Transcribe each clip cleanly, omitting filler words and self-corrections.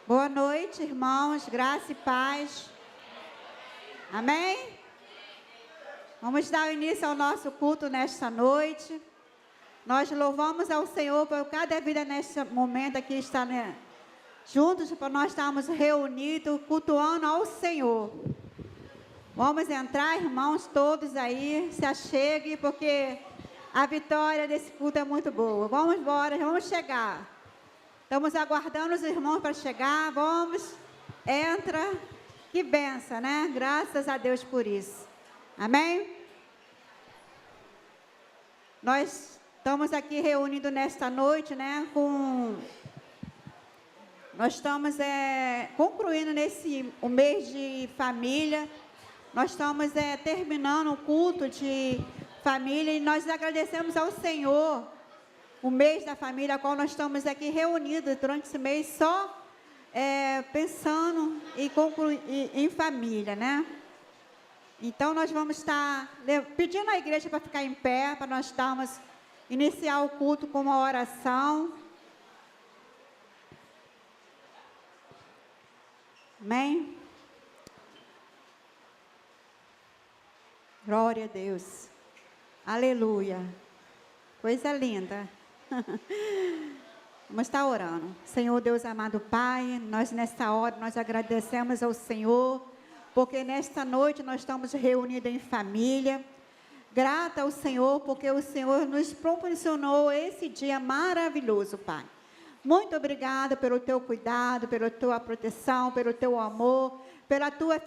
Boa noite, irmãos, graça e paz. Amém? Vamos dar início ao nosso culto nesta noite. Nós louvamos ao Senhor por cada vida neste momento aqui está, né? Juntos, para nós estarmos reunidos, cultuando ao Senhor. Vamos entrar, irmãos, todos aí, se achegue, porque a vitória desse culto é muito boa. Vamos embora, vamos chegar. Estamos aguardando os irmãos para chegar. Vamos, entra. Que benção, né? Graças a Deus por isso. Amém? Nós estamos aqui reunidos nesta noite, né? Nós estamos concluindo o mês de família. Nós estamos terminando o culto de família e nós agradecemos ao Senhor o mês da família, a qual nós estamos aqui reunidos durante esse mês só pensando em família, né? Então nós vamos estar pedindo à igreja para ficar em pé, para nós iniciar o culto com uma oração. Amém? Glória a Deus. Aleluia. Coisa linda. Vamos estar orando. Senhor Deus amado Pai, nós nesta hora, nós agradecemos ao Senhor, porque nesta noite nós estamos reunidos em família. Grata ao Senhor, porque o Senhor nos proporcionou esse dia maravilhoso, Pai. Muito obrigada pelo teu cuidado, pela tua proteção, pelo teu amor, pela tua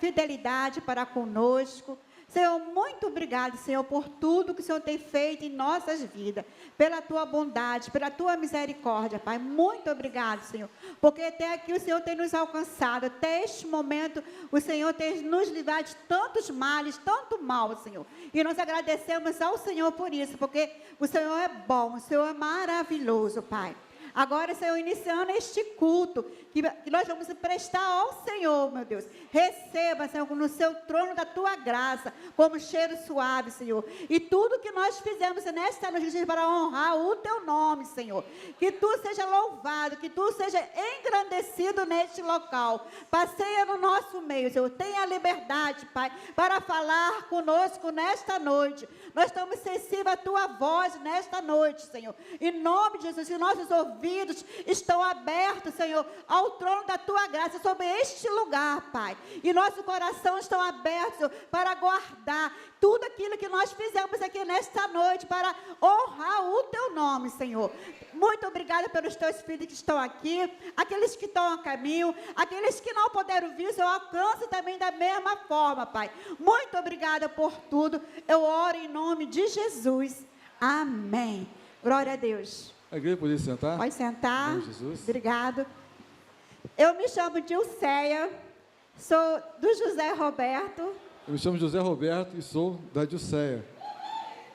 fidelidade para conosco. Senhor, muito obrigado, Senhor, por tudo que o Senhor tem feito em nossas vidas, pela tua bondade, pela tua misericórdia, Pai. Muito obrigado, Senhor, porque até aqui o Senhor tem nos alcançado, até este momento o Senhor tem nos livrado de tantos males, tanto mal, Senhor. E nós agradecemos ao Senhor por isso, porque o Senhor é bom, o Senhor é maravilhoso, Pai. Agora, Senhor, iniciando este culto, que nós vamos prestar ao Senhor, meu Deus. Receba, Senhor, no seu trono da tua graça, como cheiro suave, Senhor. E tudo que nós fizemos nesta noite para honrar o teu nome, Senhor. Que tu seja louvado, que tu seja engrandecido neste local. Passeia no nosso meio, Senhor. Tenha liberdade, Pai, para falar conosco nesta noite. Nós estamos sensíveis à tua voz nesta noite, Senhor. Em nome de Jesus, que nossos ouvidos estão abertos, Senhor, ao trono da tua graça sobre este lugar, Pai. E nosso coração estão abertos, Senhor, para guardar tudo aquilo que nós fizemos aqui nesta noite, para honrar o teu nome, Senhor. Muito obrigada pelos teus filhos que estão aqui, aqueles que estão a caminho, aqueles que não puderam vir, Senhor, alcance também da mesma forma, Pai. Muito obrigada por tudo. Eu oro em nome de Jesus. Amém. Glória a Deus. A igreja podia sentar? Pode sentar. Em nome de Jesus. Obrigado. Eu me chamo Dilceia, sou do José Roberto. Eu me chamo José Roberto e sou da Dilceia.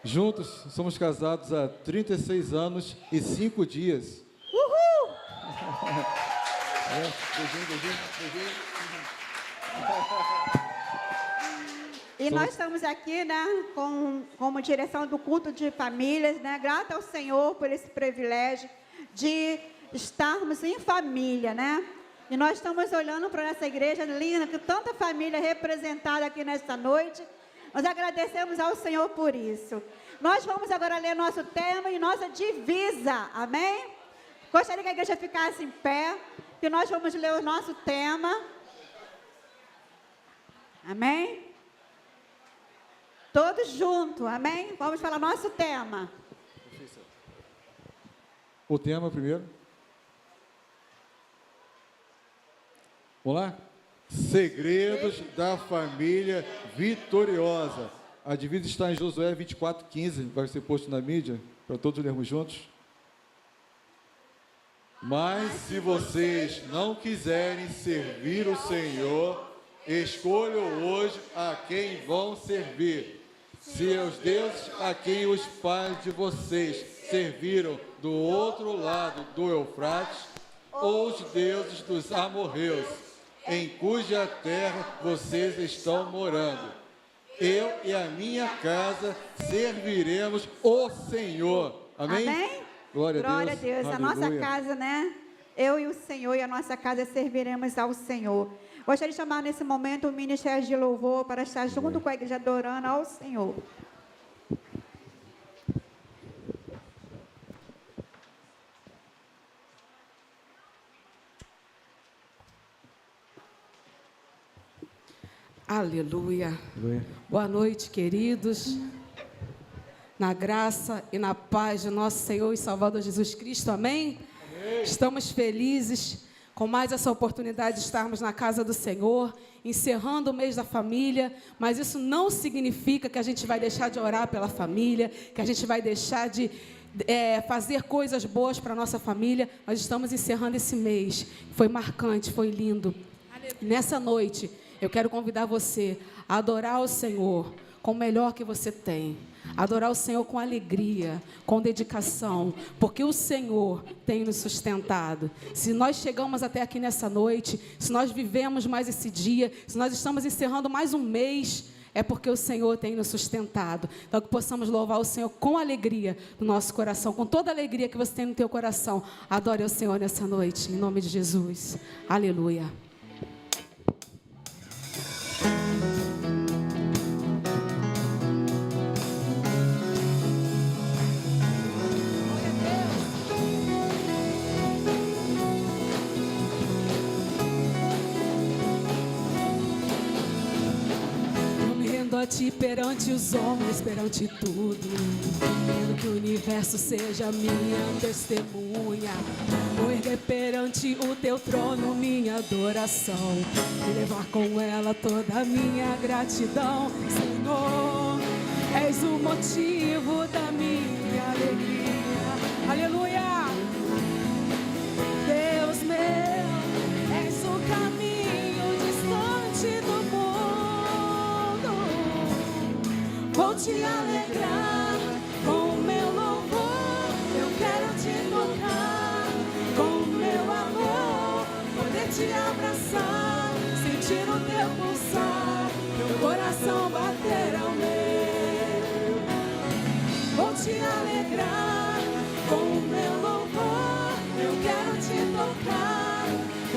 Juntos, somos casados há 36 anos e 5 dias. Uhul! Beijinho. E nós estamos aqui, né, como direção do culto de famílias, né, grata ao Senhor por esse privilégio de estarmos em família, né? E nós estamos olhando para essa igreja linda, com tanta família representada aqui nesta noite. Nós agradecemos ao Senhor por isso. Nós vamos agora ler nosso tema e nossa divisa, amém? Gostaria que a igreja ficasse em pé, que nós vamos ler o nosso tema. Amém? Todos juntos, amém? Vamos falar nosso tema. O tema primeiro. Vamos lá? Segredos da família vitoriosa. A divisa está em Josué 24:15, vai ser posto na mídia, para todos lermos juntos. Mas se vocês não quiserem servir o Senhor, escolham hoje a quem vão servir. Se os deuses a quem os pais de vocês serviram do outro lado do Eufrates, ou os deuses dos amorreus, em cuja terra vocês estão morando. Eu e a minha casa serviremos o Senhor. Amém? Amém? Glória a Deus. A nossa Aleluia. casa, né? eu e o Senhor e a nossa casa serviremos ao Senhor. Gostaria de chamar nesse momento o Ministério de Louvor para estar junto com a igreja adorando ao Senhor. Aleluia. Boa noite, queridos. Na graça e na paz de nosso Senhor e Salvador Jesus Cristo. Amém? Amém. Estamos felizes com mais essa oportunidade de estarmos na casa do Senhor, encerrando o mês da família, mas isso não significa que a gente vai deixar de orar pela família, que a gente vai deixar de fazer coisas boas para a nossa família. Nós estamos encerrando esse mês. Foi marcante, foi lindo. Nessa noite, eu quero convidar você a adorar o Senhor com o melhor que você tem. Adorar o Senhor com alegria, com dedicação, porque o Senhor tem nos sustentado. Se nós chegamos até aqui nessa noite, se nós vivemos mais esse dia, se nós estamos encerrando mais um mês, é porque o Senhor tem nos sustentado. Então, que possamos louvar o Senhor com alegria no nosso coração, com toda a alegria que você tem no teu coração. Adore ao Senhor nessa noite, em nome de Jesus. Aleluia. A ti perante os homens, perante tudo, quero que o universo seja minha testemunha. Vou erguer perante o teu trono minha adoração e levar com ela toda a minha gratidão. Senhor, és o motivo da minha alegria. Aleluia! Deus meu, és o caminho distante do mundo. Vou te alegrar com o meu louvor, eu quero te tocar com o meu amor, poder te abraçar, sentir o teu pulsar, teu coração bater ao meu. Vou te alegrar com o meu louvor, eu quero te tocar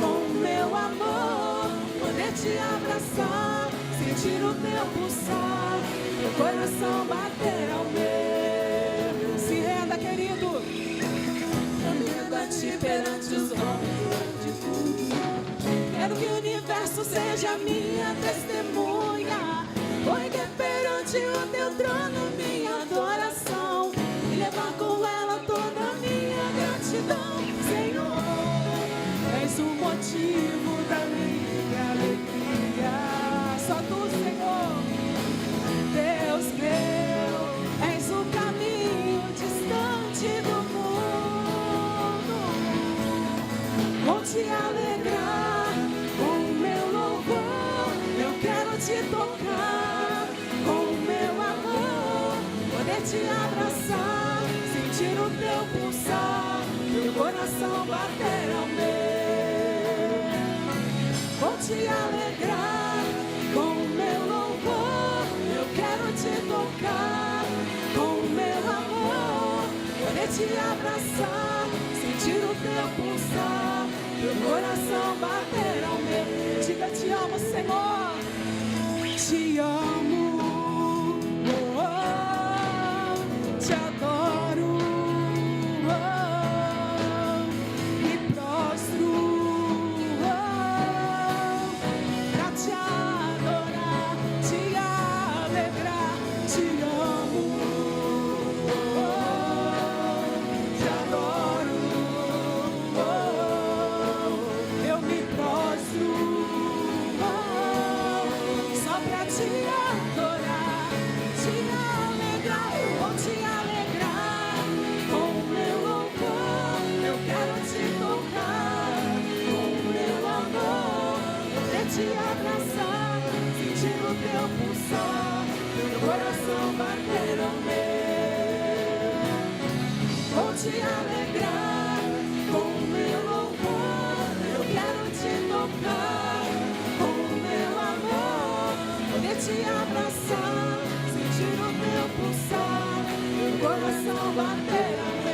com o meu amor, poder te abraçar, sentir o teu pulsar, meu coração bater ao meu. Se renda, querido. Eu me rendo a ti perante os homens. Quero que o universo seja minha testemunha. Vou erguer perante o teu trono minha adoração e levar com ela toda a minha gratidão. Senhor, és o motivo da minha alegria. Só tu, Senhor. Deus meu, és o caminho distante do mundo. Vou te alegrar com o meu louvor, eu quero te tocar com o meu amor, poder te abraçar, sentir o teu pulsar, meu coração bater ao meu. Vou te alegrar com o meu louvor, quero te tocar com o meu amor, poder te abraçar, sentir o teu pulsar, teu coração bater ao meu. Diga: te amo, Senhor, te amo, te adoro, me prostro pra te adorar, te alegrar. Te amo, te adoro, eu me prostro só pra te adorar, te alegrar. Eu vou te alegrar com o meu louvor, eu quero te tocar com o meu amor, poder te abraçar, sentir o teu pulsar, meu coração bater ao meu. Vou te alegrar com o meu louvor, eu quero te tocar com o meu amor, poder te abraçar, sentir o teu pulsar, meu coração bater ao meu.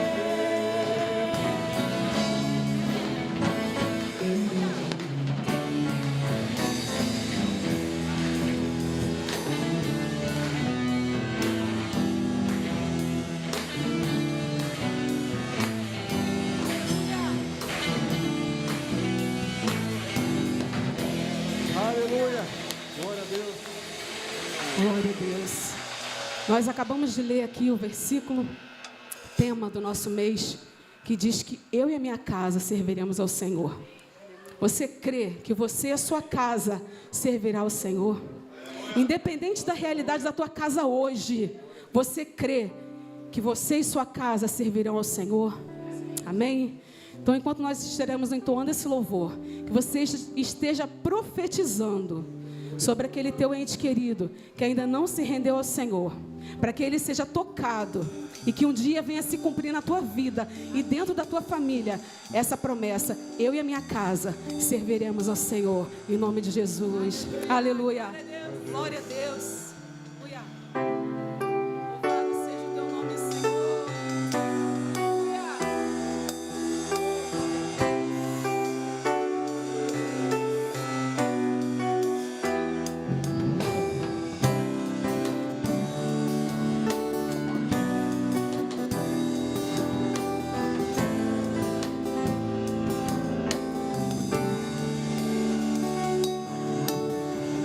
Glória a Deus. Glória a Deus. Nós acabamos de ler aqui o versículo, tema do nosso mês, que diz que eu e a minha casa serviremos ao Senhor. Você crê que você e a sua casa servirá ao Senhor? Independente da realidade da tua casa hoje, você crê que você e sua casa servirão ao Senhor? Amém? Então, enquanto nós estaremos entoando esse louvor, que você esteja profetizando sobre aquele teu ente querido que ainda não se rendeu ao Senhor, para que ele seja tocado e que um dia venha se cumprir na tua vida e dentro da tua família essa promessa: eu e a minha casa serviremos ao Senhor, em nome de Jesus. Aleluia. Glória a Deus. Aleluia. Louvado seja o teu nome, Senhor.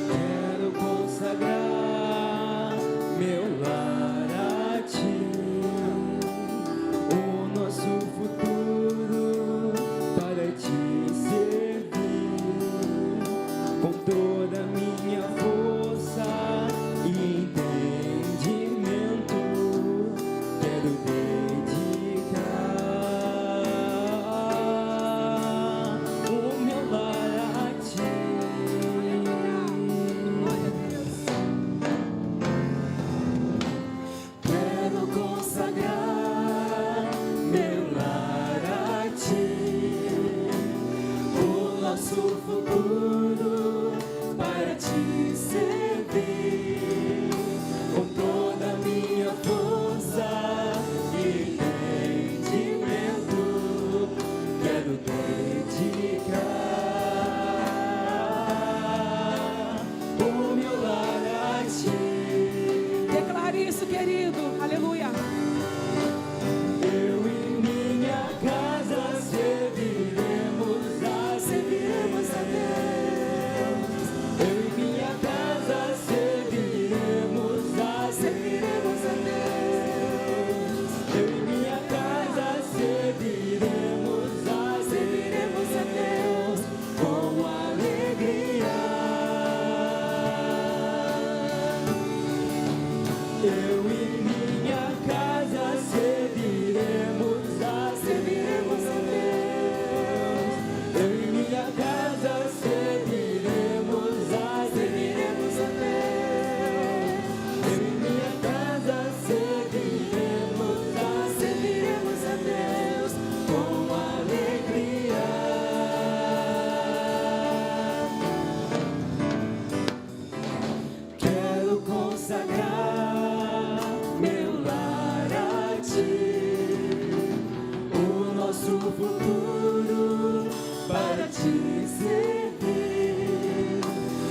Quero consagrar meu lar a ti, o nosso futuro para te servir, com toda a minha força e entendimento. Quero dedicar o meu lar a ti. Quero consagrar meu lar a ti, o nosso futuro para te servir, com toda a minha força e entendimento. Quero dedicar o meu lar a ti. Declare isso, querido. Aleluia. Eu e minha casa serviremos a Deus. Eu e minha casa serviremos a Deus. Eu e minha casa serviremos a Deus com alegria. Eu e minha casa serviremos a Deus. Eu e minha casa serviremos a Deus. Eu e minha casa serviremos a Deus com alegria. Quero consagrar meu lar a ti, o nosso futuro para te servir,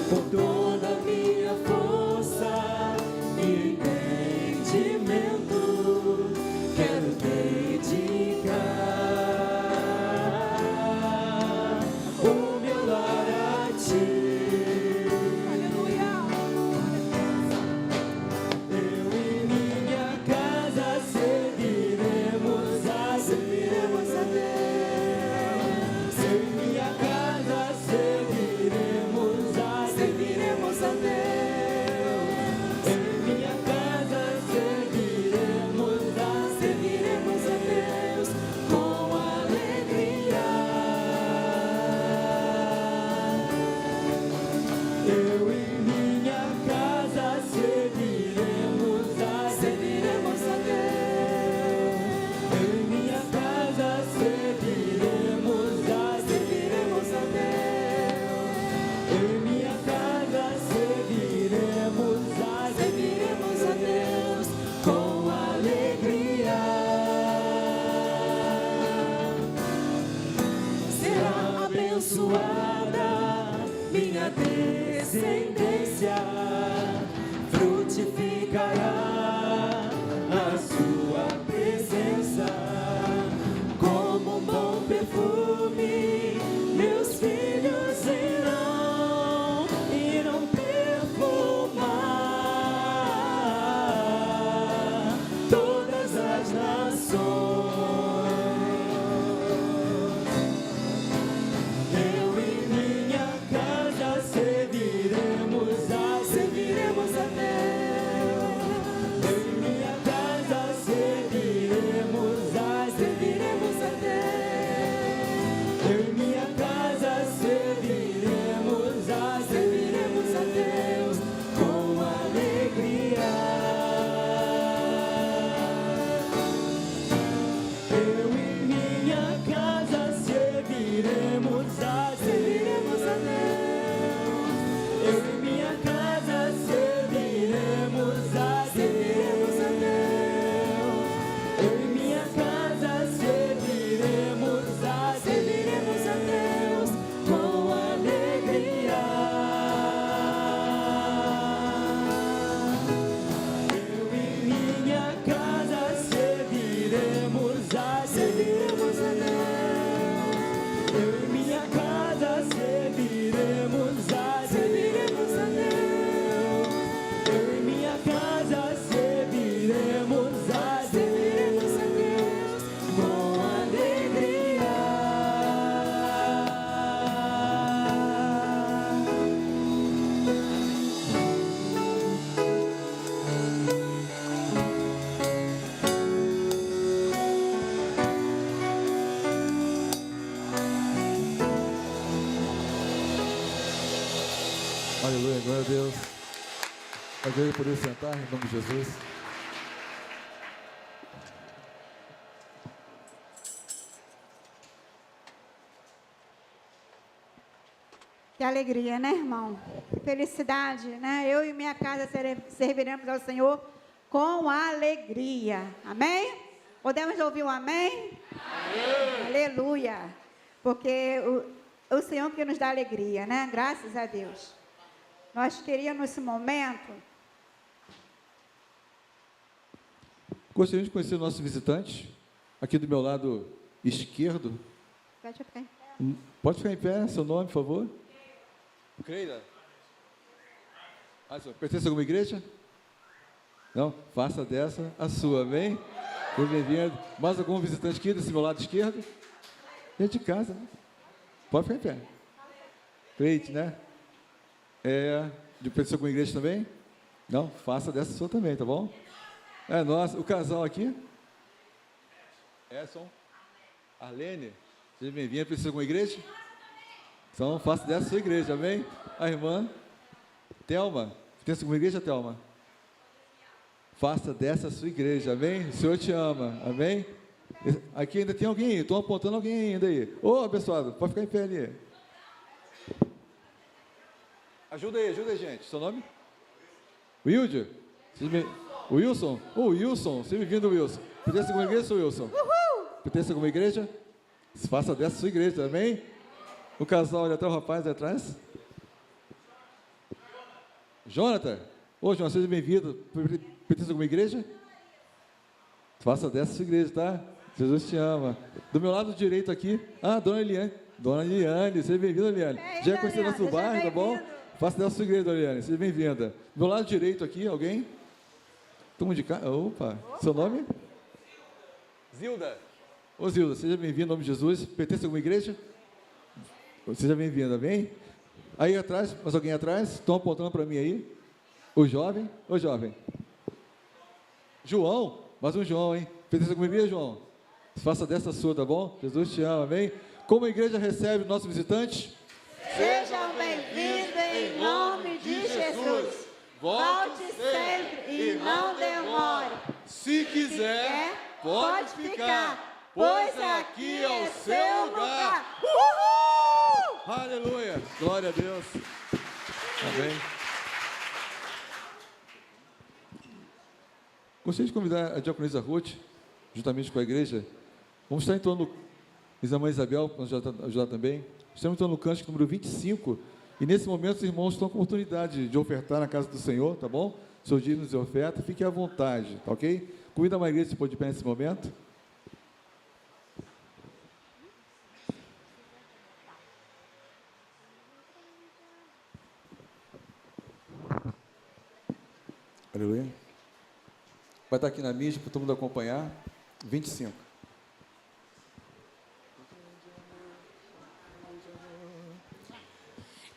com toda a minha força e entendimento. Quero dedicar o meu lar a ti. Aleluia. Eu e minha casa serviremos a Deus. Eu e minha casa serviremos a Deus. Eu e minha casa serviremos a Deus com alegria. Eu e minha casa serviremos a Deus. Eu e minha casa serviremos a Deus. Eu e minha casa serviremos a Deus com alegria. Será abençoada minha descendência, frutificará a sua presença como um bom perfume. Meus filhos irão Aleluia, glória a Deus. A igreja poder sentar em nome de Jesus. Que alegria, né, irmão? Que felicidade, né? Eu e minha casa serviremos ao Senhor com alegria. Amém? Podemos ouvir um amém? Amém. Aleluia. Porque o Senhor que nos dá alegria, né? Graças a Deus. Nós queríamos nesse momento... Gostaria de conhecer o nosso visitante. Aqui do meu lado esquerdo. Pode ficar em pé. Pode ficar em pé, seu nome, por favor. Creira. Pertence a alguma igreja? Não? Faça dessa a sua, amém? Seja bem-vindo. Mais algum visitante aqui desse meu lado esquerdo? Gente de casa, né? Pode ficar em pé. Creite, né? Pertence a alguma igreja também? Não? Faça dessa a sua também, tá bom? Nossa, o casal aqui. Edson. Arlene. Seja bem-vindo. Precisa de alguma igreja? Então, faça dessa a sua igreja, amém? A irmã Thelma. Pertence a alguma igreja, Thelma? Faça dessa a sua igreja, amém? O Senhor te ama, amém? Aqui ainda tem alguém, estão apontando alguém ainda aí. Ô, abençoado, pode ficar em pé ali. Ajuda aí, gente. Seu nome? Wilder? Wilson? Ô, Wilson, seja bem-vindo, Wilson. Pertence a alguma igreja, seu Wilson? Pertence a alguma igreja? Faça dessa a sua igreja, amém? O casal, olha até o rapaz ali atrás. Jonathan? Ô, Jonathan, seja bem-vindo. Pertence a alguma igreja? Faça dessa a sua igreja, tá? Jesus te ama. Do meu lado direito aqui, Dona Eliane. Dona Eliane, seja bem-vinda, Eliane. Já conheceu nosso bairro, tá bom? Faça dessa a sua igreja, Dona Eliane, seja bem-vinda. Do meu lado direito aqui, alguém? Turma de cá? Opa, seu nome? Zilda. Ô, Zilda, seja bem-vinda, em nome de Jesus. Pertence a alguma igreja? Seja bem-vinda, amém? Aí atrás, mais alguém atrás? Estão apontando para mim aí? O jovem? Ô, jovem. João? Mais um João, hein? Pertence a alguma igreja, João? Faça dessa sua, tá bom? Jesus te ama, amém? Como a igreja recebe o nosso visitante? Sejam bem-vindos em nome de Jesus. Volte sempre e não demore. Se quiser, pode ficar, pois aqui é o seu lugar. Uhul! Aleluia! Glória a Deus. Amém. Gostaria de convidar a diaconisa Ruth, juntamente com a igreja. Vamos estar em torno da irmã Isabel, para nos ajudar também. Estamos em torno do cântico número 25. E nesse momento os irmãos estão com a oportunidade de ofertar na casa do Senhor, tá bom? Seus dízimos de oferta, fiquem à vontade, tá ok? Convida a Maria se pôr de pé nesse momento. Aleluia. Vai estar aqui na mídia para todo mundo acompanhar. 25.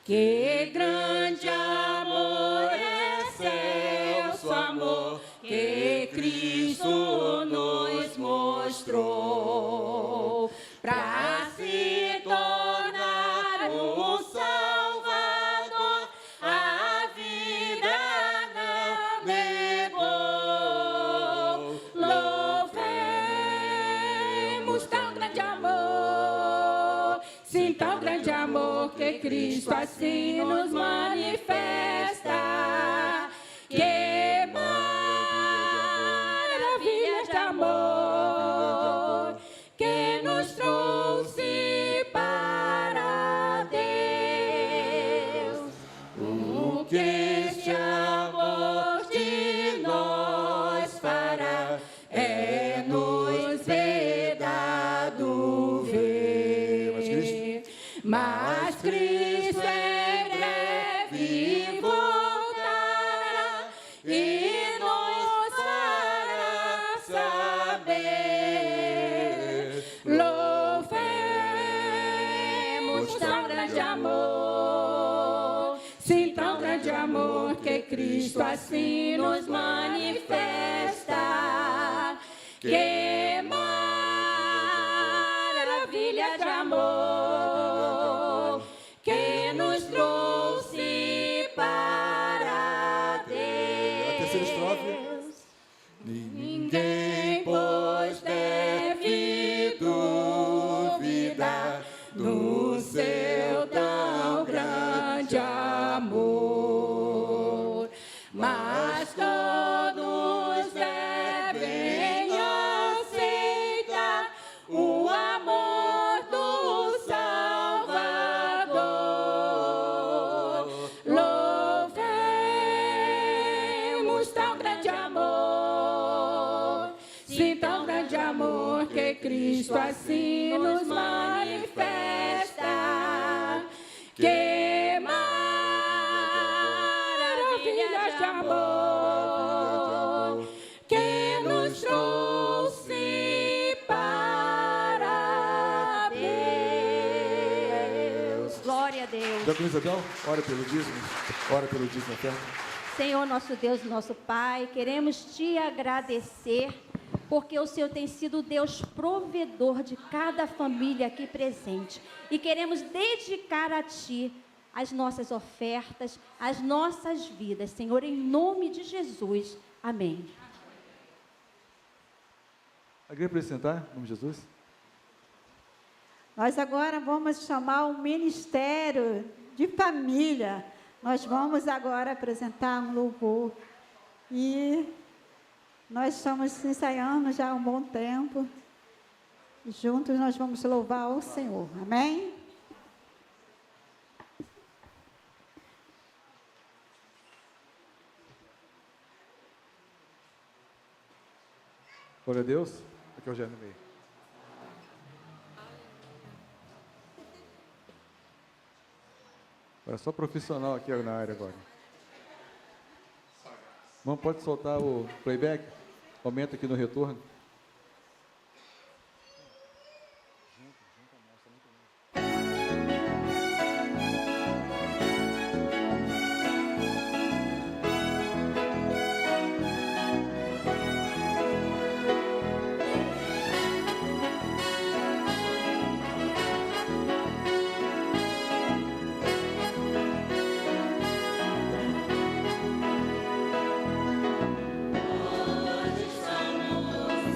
Que grande amor é excelso amor que Cristo nos mostrou para se tornar o Salvador, a vida não negou. Louvemos tão grande amor, sim, tão grande amor que Cristo assim nos manifesta. Que maravilha de amor que nos trouxe para Deus. O que este amor de nós fará é nos vedado ver. Mas Cristo em breve voltará e nos fará saber. Louvemos tão grande amor, sim, tão grande amor que Cristo assim nos manifesta. Que maravilha de amor que nos trouxe para Cristo assim nos manifesta. Que maravilhas de amor que nos trouxe para Deus. Glória a Deus. Diácono Isabel, ora pelo dízimo. Ora pelo dízimo eterno. Senhor, nosso Deus, nosso Pai, queremos te agradecer, porque o Senhor tem sido o Deus provedor de cada família aqui presente. E queremos dedicar a Ti as nossas ofertas, as nossas vidas, Senhor, em nome de Jesus. Amém. A igreja para sentar, em nome de Jesus. Nós agora vamos chamar o Ministério de Família. Nós vamos agora apresentar um louvor. E nós estamos ensaiando já há um bom tempo. E juntos nós vamos louvar o Senhor. Amém? Glória a Deus. Aqui é o Gênero meio. Agora só profissional aqui na área agora. Irmão, pode soltar o playback? Aumenta aqui no retorno. Hoje estamos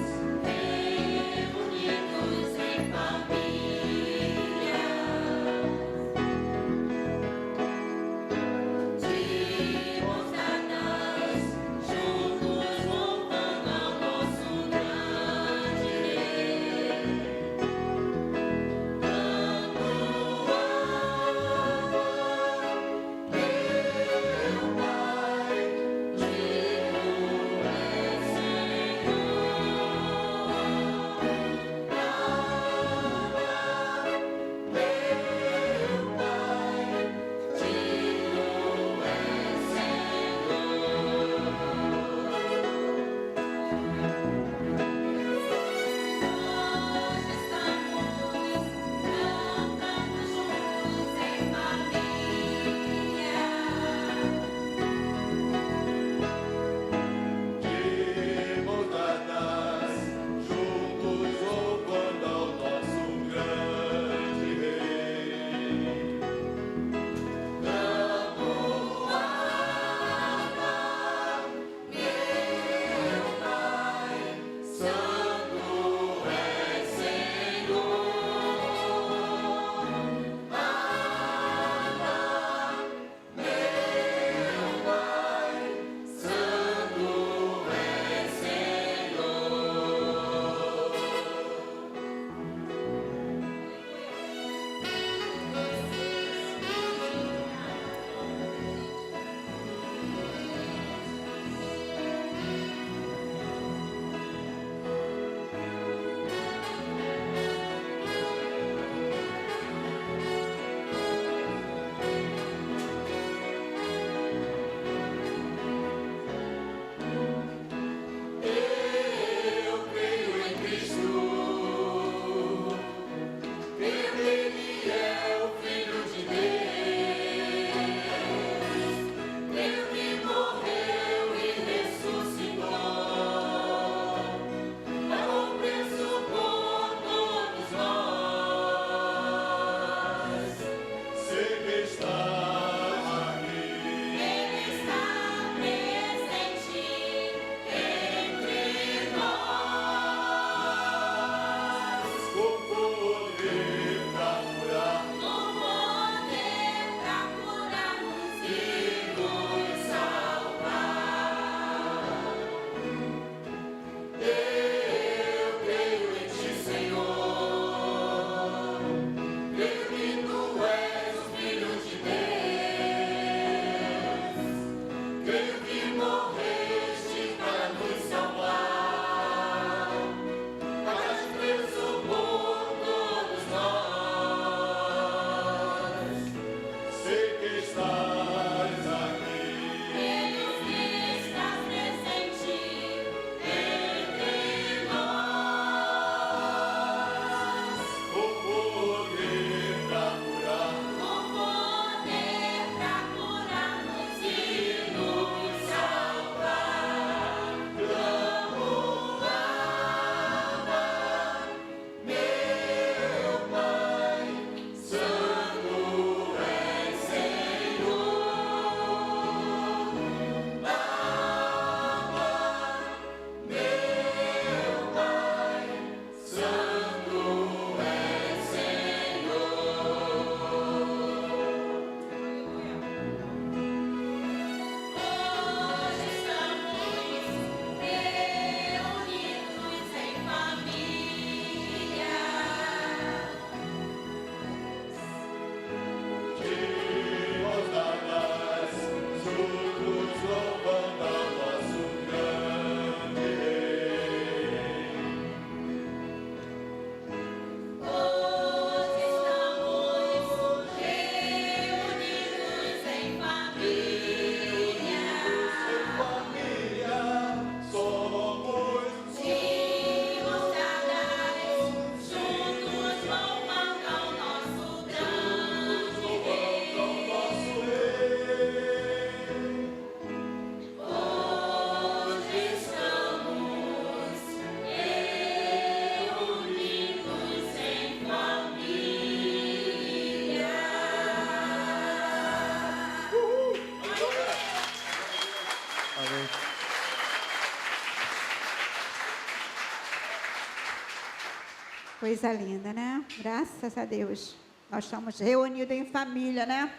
Coisa linda, né? Graças a Deus. Nós estamos reunidos em família, né?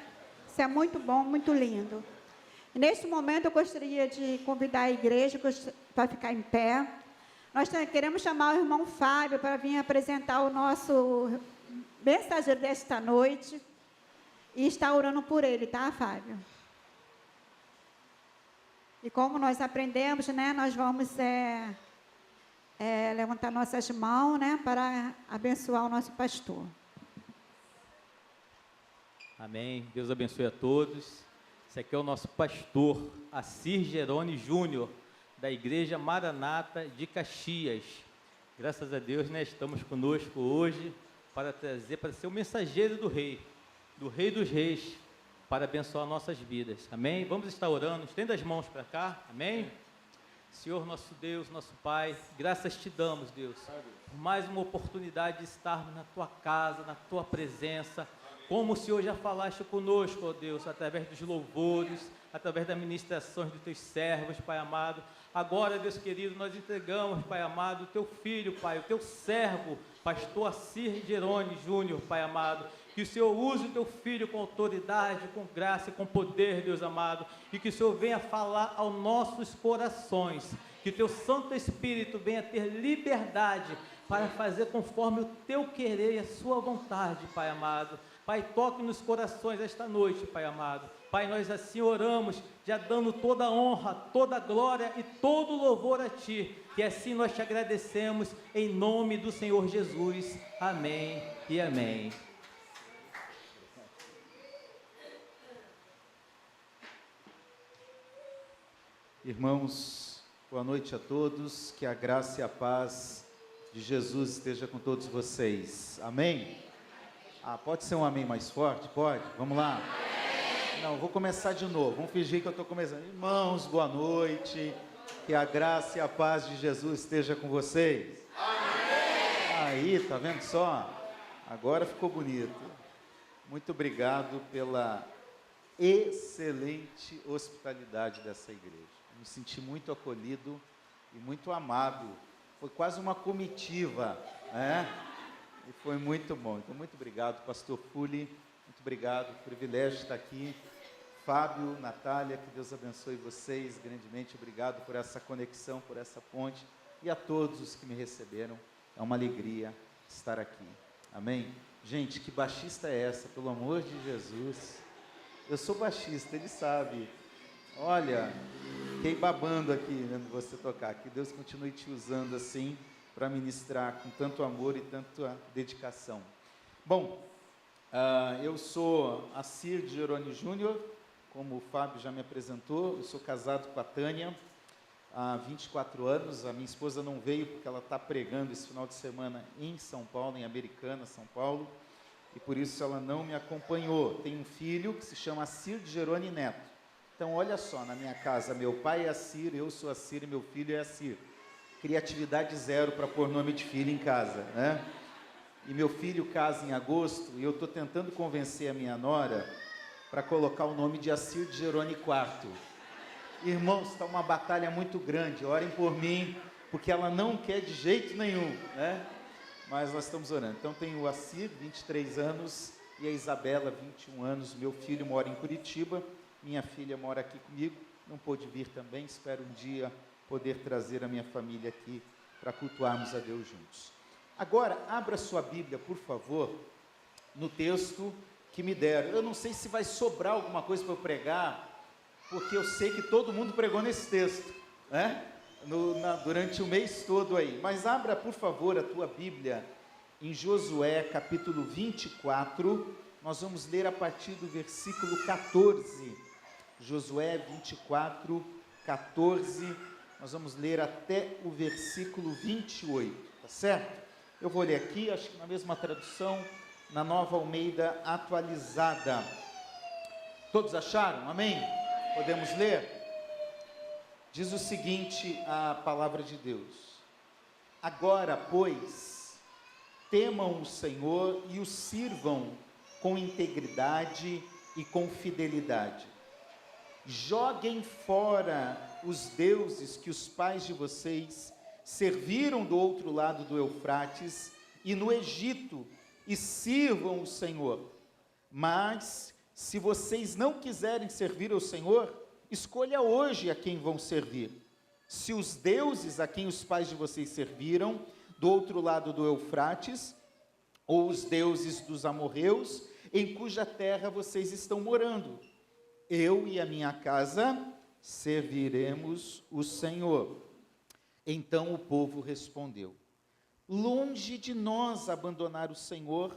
Isso é muito bom, muito lindo. E neste momento eu gostaria de convidar a igreja para ficar em pé. Nós queremos chamar o irmão Fábio para vir apresentar o nosso mensageiro desta noite. E estar orando por ele, tá, Fábio? E como nós aprendemos, né? Nós vamos levantar nossas mãos, né? Para abençoar o nosso pastor. Amém. Deus abençoe a todos. Esse aqui é o nosso pastor, Assir Jerônimo Júnior, da Igreja Maranata de Caxias. Graças a Deus, né? Estamos conosco hoje para ser o mensageiro do Rei dos Reis, para abençoar nossas vidas. Amém? Vamos estar orando. Estenda as mãos para cá. Amém? Senhor, nosso Deus, nosso Pai, graças te damos, Deus, por mais uma oportunidade de estarmos na tua casa, na tua presença. Como o Senhor já falaste conosco, ó Deus, através dos louvores, através das ministrações dos teus servos, Pai amado. Agora, Deus querido, nós entregamos, Pai amado, o teu filho, Pai, o teu servo, pastor Assir Jerônimo Júnior, Pai amado. Que o Senhor use o teu filho com autoridade, com graça e com poder, Deus amado. E que o Senhor venha falar aos nossos corações. Que o teu Santo Espírito venha ter liberdade para fazer conforme o teu querer e a sua vontade, Pai amado. Pai, toque nos corações esta noite, Pai amado. Pai, nós assim oramos, já dando toda a honra, toda a glória e todo o louvor a Ti. E assim nós te agradecemos, em nome do Senhor Jesus. Amém e amém. Irmãos, boa noite a todos, que a graça e a paz de Jesus esteja com todos vocês. Amém? Pode ser um amém mais forte? Pode? Vamos lá? Não, vou começar de novo, vamos fingir que eu estou começando. Irmãos, boa noite, que a graça e a paz de Jesus esteja com vocês. Amém! Aí, tá vendo só? Agora ficou bonito. Muito obrigado pela excelente hospitalidade dessa igreja. Me senti muito acolhido e muito amado. Foi quase uma comitiva, né? E foi muito bom. Então, muito obrigado, pastor Fuli. Muito obrigado, privilégio de estar aqui. Fábio, Natália, que Deus abençoe vocês grandemente. Obrigado por essa conexão, por essa ponte. E a todos os que me receberam. É uma alegria estar aqui. Amém? Gente, que baixista é essa? Pelo amor de Jesus. Eu sou baixista, ele sabe. Olha, fiquei babando aqui vendo você tocar. Que Deus continue te usando assim para ministrar com tanto amor e tanta dedicação. Bom, eu sou Assir Jerônimo Júnior, como o Fábio já me apresentou. Eu sou casado com a Tânia há 24 anos. A minha esposa não veio porque ela está pregando esse final de semana em São Paulo, em Americana, São Paulo. E por isso ela não me acompanhou. Tenho um filho que se chama Assir Jerônimo Neto. Então, olha só, na minha casa, meu pai é Assir, eu sou Assir e meu filho é Assir. Criatividade zero para pôr nome de filho em casa, né? E meu filho casa em agosto e eu estou tentando convencer a minha nora para colocar o nome de Assir Jerônimo IV. Irmãos, está uma batalha muito grande, orem por mim, porque ela não quer de jeito nenhum, né? Mas nós estamos orando. Então tem o Assir, 23 anos, e a Isabela, 21 anos. Meu filho mora em Curitiba, minha filha mora aqui comigo, não pôde vir também, espero um dia poder trazer a minha família aqui para cultuarmos a Deus juntos. Agora, abra sua Bíblia, por favor, no texto que me deram. Eu não sei se vai sobrar alguma coisa para eu pregar, porque eu sei que todo mundo pregou nesse texto, né? Durante o mês todo aí. Mas abra, por favor, a tua Bíblia em Josué, capítulo 24. Nós vamos ler a partir do versículo 14. Josué 24, 14. Nós vamos ler até o versículo 28, tá certo? Eu vou ler aqui, acho que na mesma tradução, na Nova Almeida atualizada. Todos acharam? Amém? Podemos ler? Diz o seguinte a palavra de Deus: agora, pois, temam o Senhor e o sirvam com integridade e com fidelidade. Joguem fora os deuses que os pais de vocês serviram do outro lado do Eufrates e no Egito, e sirvam o Senhor. Mas, se vocês não quiserem servir ao Senhor, escolha hoje a quem vão servir. Se os deuses a quem os pais de vocês serviram, do outro lado do Eufrates, ou os deuses dos amorreus, em cuja terra vocês estão morando. Eu e a minha casa serviremos o Senhor. Então o povo respondeu: longe de nós abandonar o Senhor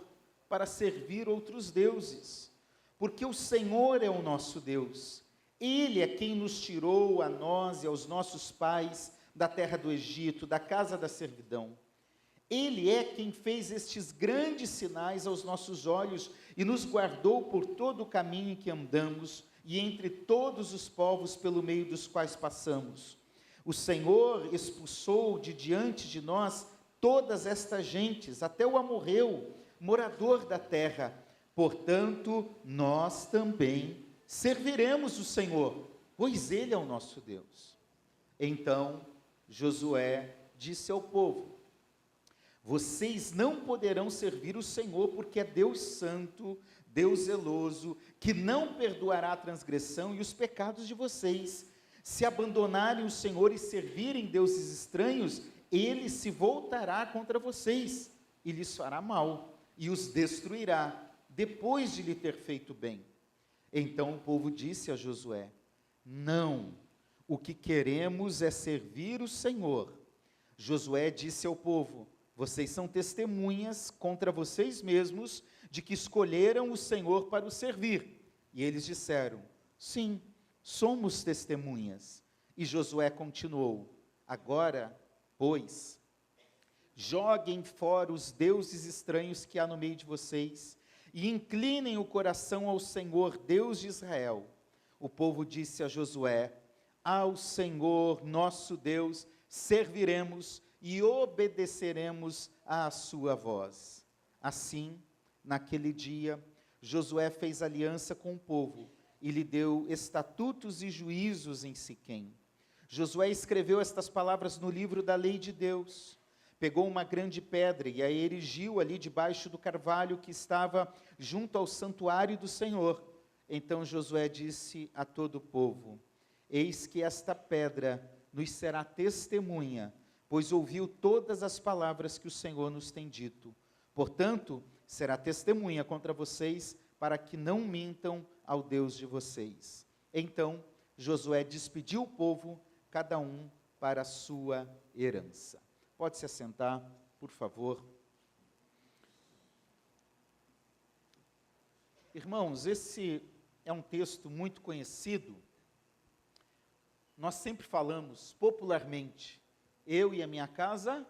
para servir outros deuses, porque o Senhor é o nosso Deus. Ele é quem nos tirou, a nós e aos nossos pais, da terra do Egito, da casa da servidão. Ele é quem fez estes grandes sinais aos nossos olhos e nos guardou por todo o caminho em que andamos e entre todos os povos pelo meio dos quais passamos. O Senhor expulsou de diante de nós todas estas gentes, até o amorreu, morador da terra. Portanto, nós também serviremos o Senhor, pois Ele é o nosso Deus. Então Josué disse ao povo: vocês não poderão servir o Senhor, porque é Deus santo, Deus zeloso, que não perdoará a transgressão e os pecados de vocês. Se abandonarem o Senhor e servirem deuses estranhos, Ele se voltará contra vocês e lhes fará mal, e os destruirá, depois de lhe ter feito bem. Então o povo disse a Josué: não, o que queremos é servir o Senhor. Josué disse ao povo: vocês são testemunhas contra vocês mesmos de que escolheram o Senhor para o servir. E eles disseram: sim, somos testemunhas. E Josué continuou: agora, pois, joguem fora os deuses estranhos que há no meio de vocês e inclinem o coração ao Senhor, Deus de Israel. O povo disse a Josué: ao Senhor nosso Deus serviremos e obedeceremos à sua voz. Assim, naquele dia, Josué fez aliança com o povo e lhe deu estatutos e juízos em Siquém. Josué escreveu estas palavras no livro da lei de Deus. Pegou uma grande pedra e a erigiu ali debaixo do carvalho que estava junto ao santuário do Senhor. Então Josué disse a todo o povo: eis que esta pedra nos será testemunha, pois ouviu todas as palavras que o Senhor nos tem dito. Portanto, será testemunha contra vocês, para que não mintam ao Deus de vocês. Então Josué despediu o povo, cada um para a sua herança. Pode se assentar, por favor. Irmãos, esse é um texto muito conhecido. Nós sempre falamos popularmente: eu e a minha casa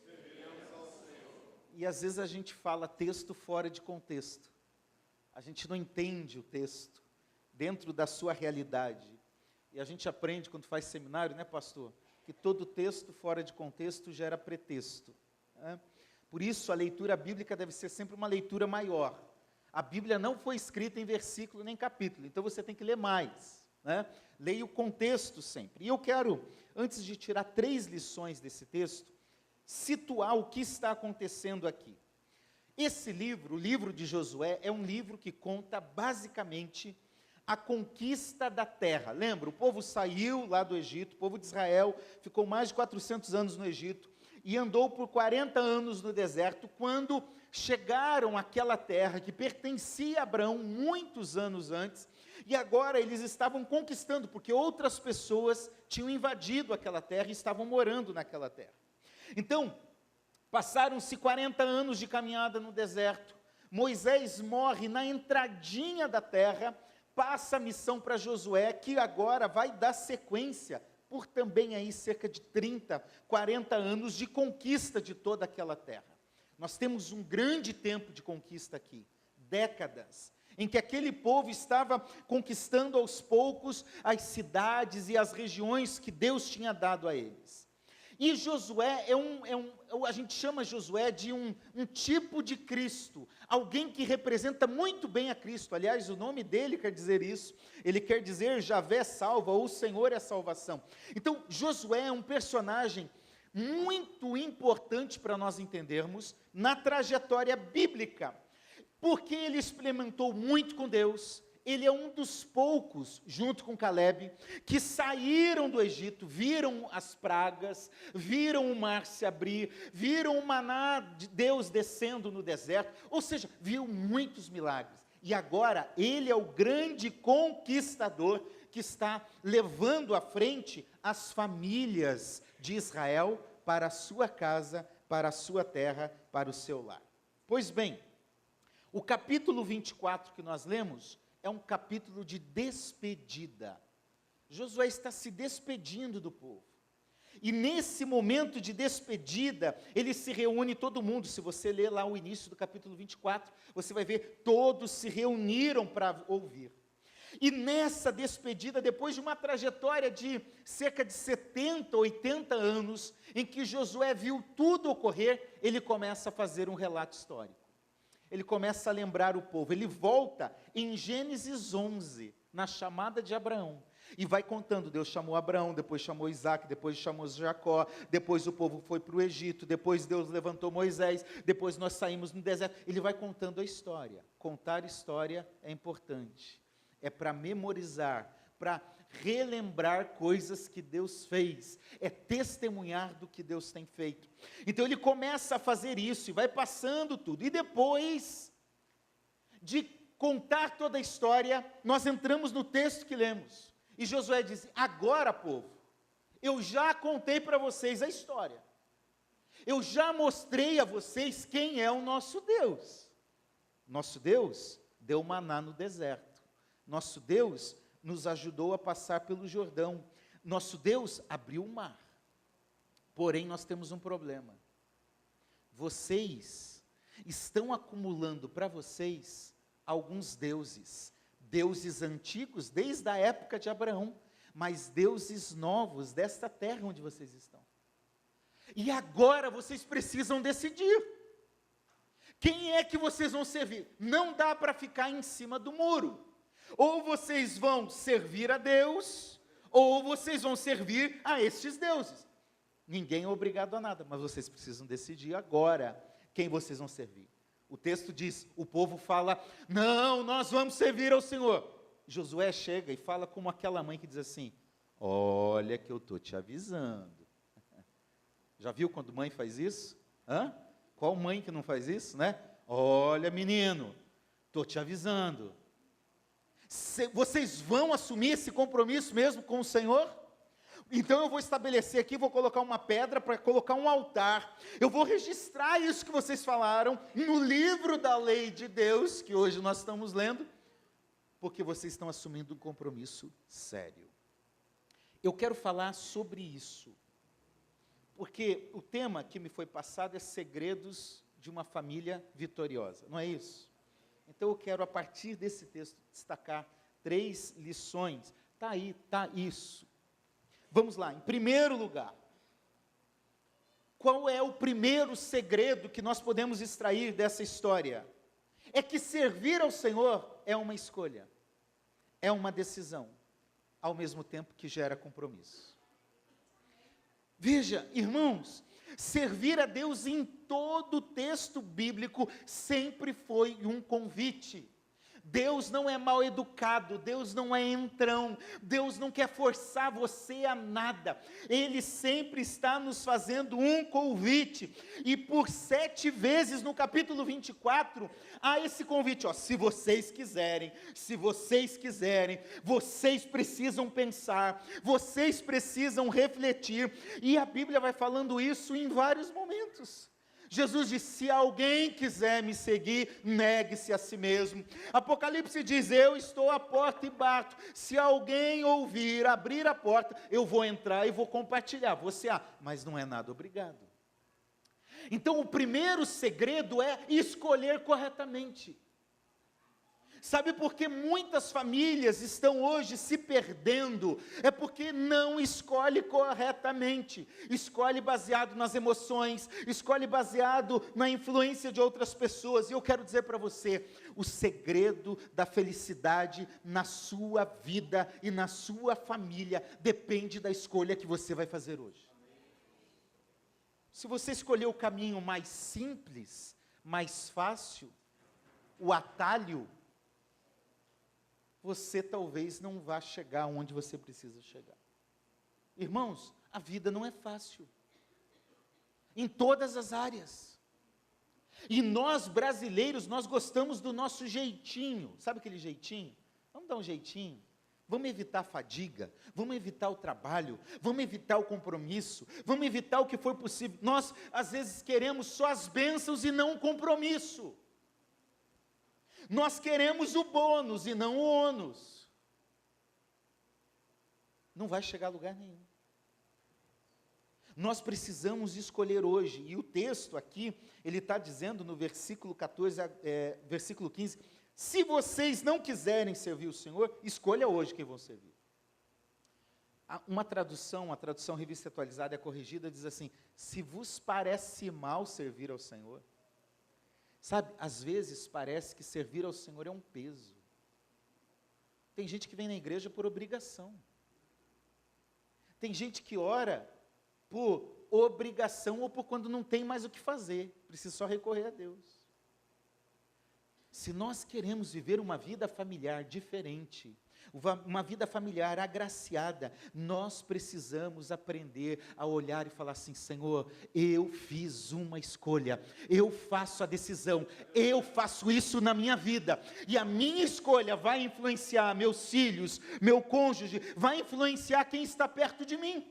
serviremos ao Senhor. E às vezes a gente fala texto fora de contexto. A gente não entende o texto dentro da sua realidade. E a gente aprende quando faz seminário, né, pastor? Que todo texto fora de contexto gera pretexto. Né? Por isso, a leitura bíblica deve ser sempre uma leitura maior. A Bíblia não foi escrita em versículo nem capítulo, então você tem que ler mais. Né? Leia o contexto sempre. E eu quero, antes de tirar 3 lições desse texto, situar o que está acontecendo aqui. Esse livro, o livro de Josué, é um livro que conta basicamente a conquista da terra. Lembra, o povo saiu lá do Egito, o povo de Israel ficou mais de 400 anos no Egito e andou por 40 anos no deserto, quando chegaram àquela terra que pertencia a Abraão muitos anos antes, e agora eles estavam conquistando, porque outras pessoas tinham invadido aquela terra e estavam morando naquela terra. Então, passaram-se 40 anos de caminhada no deserto, Moisés morre na entradinha da terra, passa a missão para Josué, que agora vai dar sequência, por também aí cerca de 30, 40 anos de conquista de toda aquela terra. Nós temos um grande tempo de conquista aqui, décadas, em que aquele povo estava conquistando aos poucos as cidades e as regiões que Deus tinha dado a eles. E Josué a gente chama Josué de um tipo de Cristo, alguém que representa muito bem a Cristo. Aliás, o nome dele quer dizer isso, ele quer dizer Javé salva, ou o Senhor é a salvação. Então, Josué é um personagem muito importante para nós entendermos na trajetória bíblica, porque ele experimentou muito com Deus. Ele é um dos poucos, junto com Caleb, que saíram do Egito, viram as pragas, viram o mar se abrir, viram o maná de Deus descendo no deserto, ou seja, viu muitos milagres. E agora ele é o grande conquistador que está levando à frente as famílias de Israel para a sua casa, para a sua terra, para o seu lar. Pois bem, o capítulo 24 que nós lemos é um capítulo de despedida. Josué está se despedindo do povo. E nesse momento de despedida, ele se reúne todo mundo. Se você ler lá o início do capítulo 24, você vai ver, todos se reuniram para ouvir. E nessa despedida, depois de uma trajetória de cerca de 70, 80 anos, em que Josué viu tudo ocorrer, ele começa a fazer um relato histórico. Ele começa a lembrar o povo, ele volta em Gênesis 11, na chamada de Abraão, e vai contando, Deus chamou Abraão, depois chamou Isaac, depois chamou Jacó, depois o povo foi para o Egito, depois Deus levantou Moisés, depois nós saímos no deserto. Ele vai contando a história. Contar história é importante, é para memorizar, para relembrar coisas que Deus fez, é testemunhar do que Deus tem feito. Então ele começa a fazer isso e vai passando tudo, e depois de contar toda a história, nós entramos no texto que lemos, e Josué diz: agora, povo, eu já contei para vocês a história, eu já mostrei a vocês quem é o nosso Deus. Nosso Deus deu maná no deserto, nosso Deus nos ajudou a passar pelo Jordão, nosso Deus abriu o mar. Porém, nós temos um problema. Vocês estão acumulando para vocês alguns deuses, deuses antigos desde a época de Abraão, mas deuses novos desta terra onde vocês estão. E agora vocês precisam decidir. Quem é que vocês vão servir? Não dá para ficar em cima do muro. Ou vocês vão servir a Deus, ou vocês vão servir a estes deuses. Ninguém é obrigado a nada, mas vocês precisam decidir agora quem vocês vão servir. O texto diz, o povo fala: não, nós vamos servir ao Senhor. Josué chega e fala como aquela mãe que diz assim: olha que eu estou te avisando. Já viu quando mãe faz isso? Qual mãe que não faz isso, né? Olha, menino, estou te avisando. Vocês vão assumir esse compromisso mesmo com o Senhor? Então eu vou estabelecer aqui, vou colocar uma pedra para colocar um altar, eu vou registrar isso que vocês falaram no livro da lei de Deus, que hoje nós estamos lendo, porque vocês estão assumindo um compromisso sério. Eu quero falar sobre isso, porque o tema que me foi passado é segredos de uma família vitoriosa, não é isso? Então eu quero, a partir desse texto, destacar 3 lições. Está aí, está isso. Vamos lá, em primeiro lugar, qual é o primeiro segredo que nós podemos extrair dessa história? É que servir ao Senhor é uma escolha, é uma decisão, ao mesmo tempo que gera compromisso. Veja, irmãos, servir a Deus em todo o texto bíblico sempre foi um convite. Deus não é mal educado, Deus não é entrão, Deus não quer forçar você a nada, Ele sempre está nos fazendo um convite, e por 7 vezes no capítulo 24, há esse convite, se vocês quiserem, vocês precisam pensar, vocês precisam refletir, e a Bíblia vai falando isso em vários momentos. Jesus disse: se alguém quiser me seguir, negue-se a si mesmo. Apocalipse diz: eu estou à porta e bato. Se alguém ouvir, abrir a porta, eu vou entrar e vou compartilhar. Você, mas não é nada obrigado. Então o primeiro segredo é escolher corretamente. Sabe por que muitas famílias estão hoje se perdendo? É porque não escolhe corretamente. Escolhe baseado nas emoções, escolhe baseado na influência de outras pessoas. E eu quero dizer para você, o segredo da felicidade na sua vida e na sua família depende da escolha que você vai fazer hoje. Se você escolher o caminho mais simples, mais fácil, o atalho, você talvez não vá chegar onde você precisa chegar. Irmãos, a vida não é fácil, em todas as áreas. E nós brasileiros, nós gostamos do nosso jeitinho. Sabe aquele jeitinho? Vamos dar um jeitinho. Vamos evitar a fadiga, vamos evitar o trabalho, vamos evitar o compromisso, vamos evitar o que for possível. Nós, às vezes, queremos só as bênçãos e não o compromisso. Nós queremos o bônus e não o ônus. Não vai chegar a lugar nenhum. Nós precisamos escolher hoje, e o texto aqui, ele está dizendo no versículo 14, versículo 15, se vocês não quiserem servir o Senhor, escolha hoje quem vão servir. Uma tradução, a tradução Revista Atualizada, corrigida, diz assim, se vos parece mal servir ao Senhor. Sabe, às vezes parece que servir ao Senhor é um peso. Tem gente que vem na igreja por obrigação. Tem gente que ora por obrigação ou por quando não tem mais o que fazer, precisa só recorrer a Deus. Se nós queremos viver uma vida familiar diferente, uma vida familiar agraciada, nós precisamos aprender a olhar e falar assim, Senhor, eu fiz uma escolha, eu faço a decisão, eu faço isso na minha vida, e a minha escolha vai influenciar meus filhos, meu cônjuge, vai influenciar quem está perto de mim.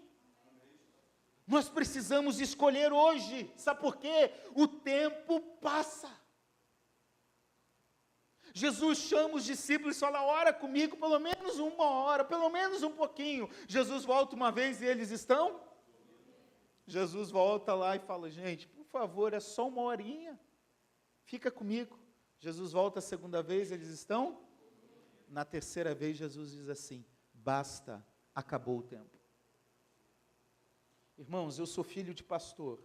Nós precisamos escolher hoje, sabe por quê? O tempo passa. Jesus chama os discípulos e fala, ora comigo pelo menos uma hora, pelo menos um pouquinho. Jesus volta uma vez e eles estão? Jesus volta lá e fala, gente, por favor, é só uma horinha, fica comigo. Jesus volta a segunda vez, eles estão? Na terceira vez, Jesus diz assim, basta, acabou o tempo. Irmãos, eu sou filho de pastor.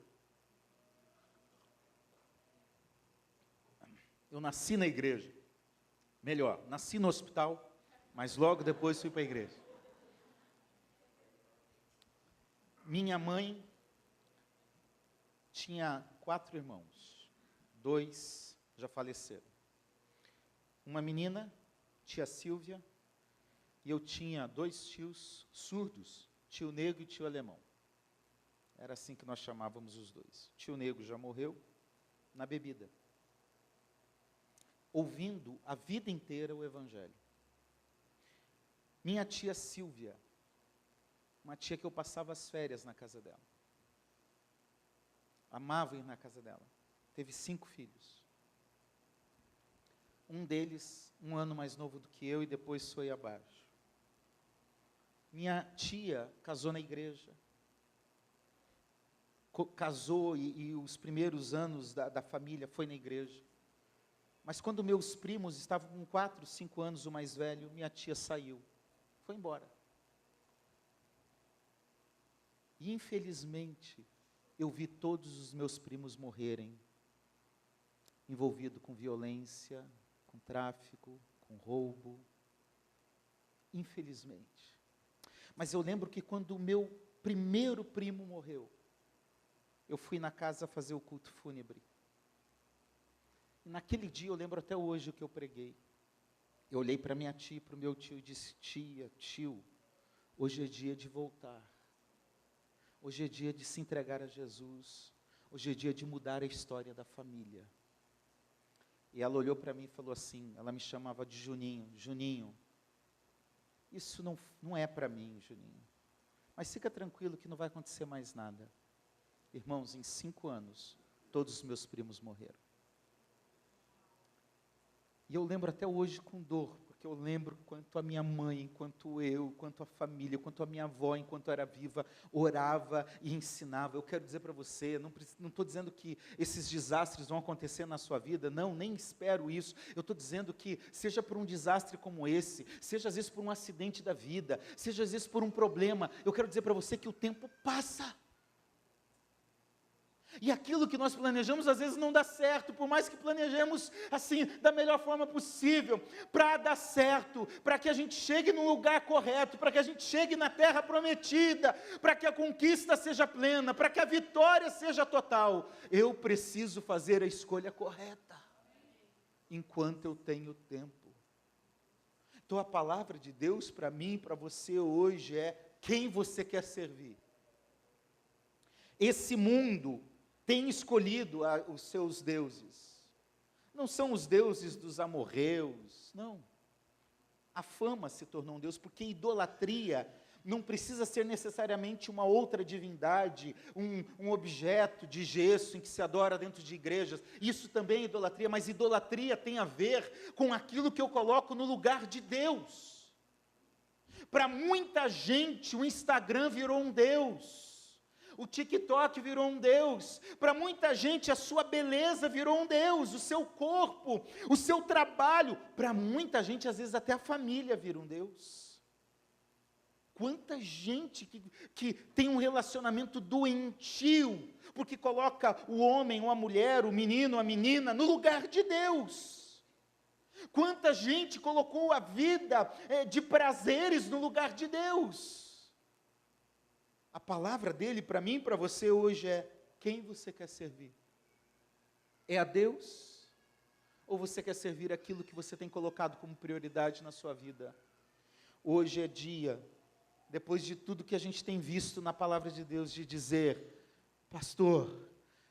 Eu nasci na igreja. Melhor, nasci no hospital, mas logo depois fui para a igreja. Minha mãe tinha 4 irmãos, 2 já faleceram. Uma menina, tia Silvia, e eu tinha 2 tios surdos, tio Negro e tio Alemão. Era assim que nós chamávamos os 2. Tio Negro já morreu na bebida, ouvindo a vida inteira o Evangelho. Minha tia Silvia, uma tia que eu passava as férias na casa dela, amava ir na casa dela, teve 5 filhos. Um deles, 1 ano mais novo do que eu, e depois foi abaixo. Minha tia casou na igreja, casou e os primeiros anos da família foi na igreja. Mas quando meus primos estavam com 4, 5 anos, o mais velho, minha tia saiu, foi embora. E infelizmente, eu vi todos os meus primos morrerem, envolvidos com violência, com tráfico, com roubo. Infelizmente. Mas eu lembro que quando o meu primeiro primo morreu, eu fui na casa fazer o culto fúnebre. E naquele dia, eu lembro até hoje o que eu preguei. Eu olhei para minha tia e para o meu tio e disse, tia, tio, hoje é dia de voltar. Hoje é dia de se entregar a Jesus. Hoje é dia de mudar a história da família. E ela olhou para mim e falou assim, ela me chamava de Juninho, Juninho, isso não é para mim, Juninho. Mas fica tranquilo que não vai acontecer mais nada. Irmãos, em 5 anos, todos os meus primos morreram. E eu lembro até hoje com dor, porque eu lembro quanto a minha mãe, quanto eu, quanto a família, quanto a minha avó, enquanto era viva, orava e ensinava. Eu quero dizer para você, não estou dizendo que esses desastres vão acontecer na sua vida, não, nem espero isso. Eu estou dizendo que, seja por um desastre como esse, seja às vezes por um acidente da vida, seja às vezes por um problema, eu quero dizer para você que o tempo passa. E aquilo que nós planejamos às vezes não dá certo, por mais que planejemos assim, da melhor forma possível, para dar certo, para que a gente chegue no lugar correto, para que a gente chegue na terra prometida, para que a conquista seja plena, para que a vitória seja total. Eu preciso fazer a escolha correta, enquanto eu tenho tempo. Então a palavra de Deus para mim e para você hoje é: quem você quer servir? Esse mundo tem escolhido os seus deuses. Não são os deuses dos amorreus, não. A fama se tornou um deus, porque idolatria não precisa ser necessariamente uma outra divindade, um objeto de gesso em que se adora dentro de igrejas. Isso também é idolatria, mas idolatria tem a ver com aquilo que eu coloco no lugar de Deus. Para muita gente, o Instagram virou um deus. O TikTok virou um deus. Para muita gente, a sua beleza virou um deus. O seu corpo, o seu trabalho. Para muita gente, às vezes até a família vira um deus. Quanta gente que tem um relacionamento doentio, porque coloca o homem ou a mulher, o menino, a menina, no lugar de Deus. Quanta gente colocou a vida de prazeres no lugar de Deus. A palavra dele para mim e para você hoje é: quem você quer servir? É a Deus? Ou você quer servir aquilo que você tem colocado como prioridade na sua vida? Hoje é dia, depois de tudo que a gente tem visto na palavra de Deus, de dizer: pastor,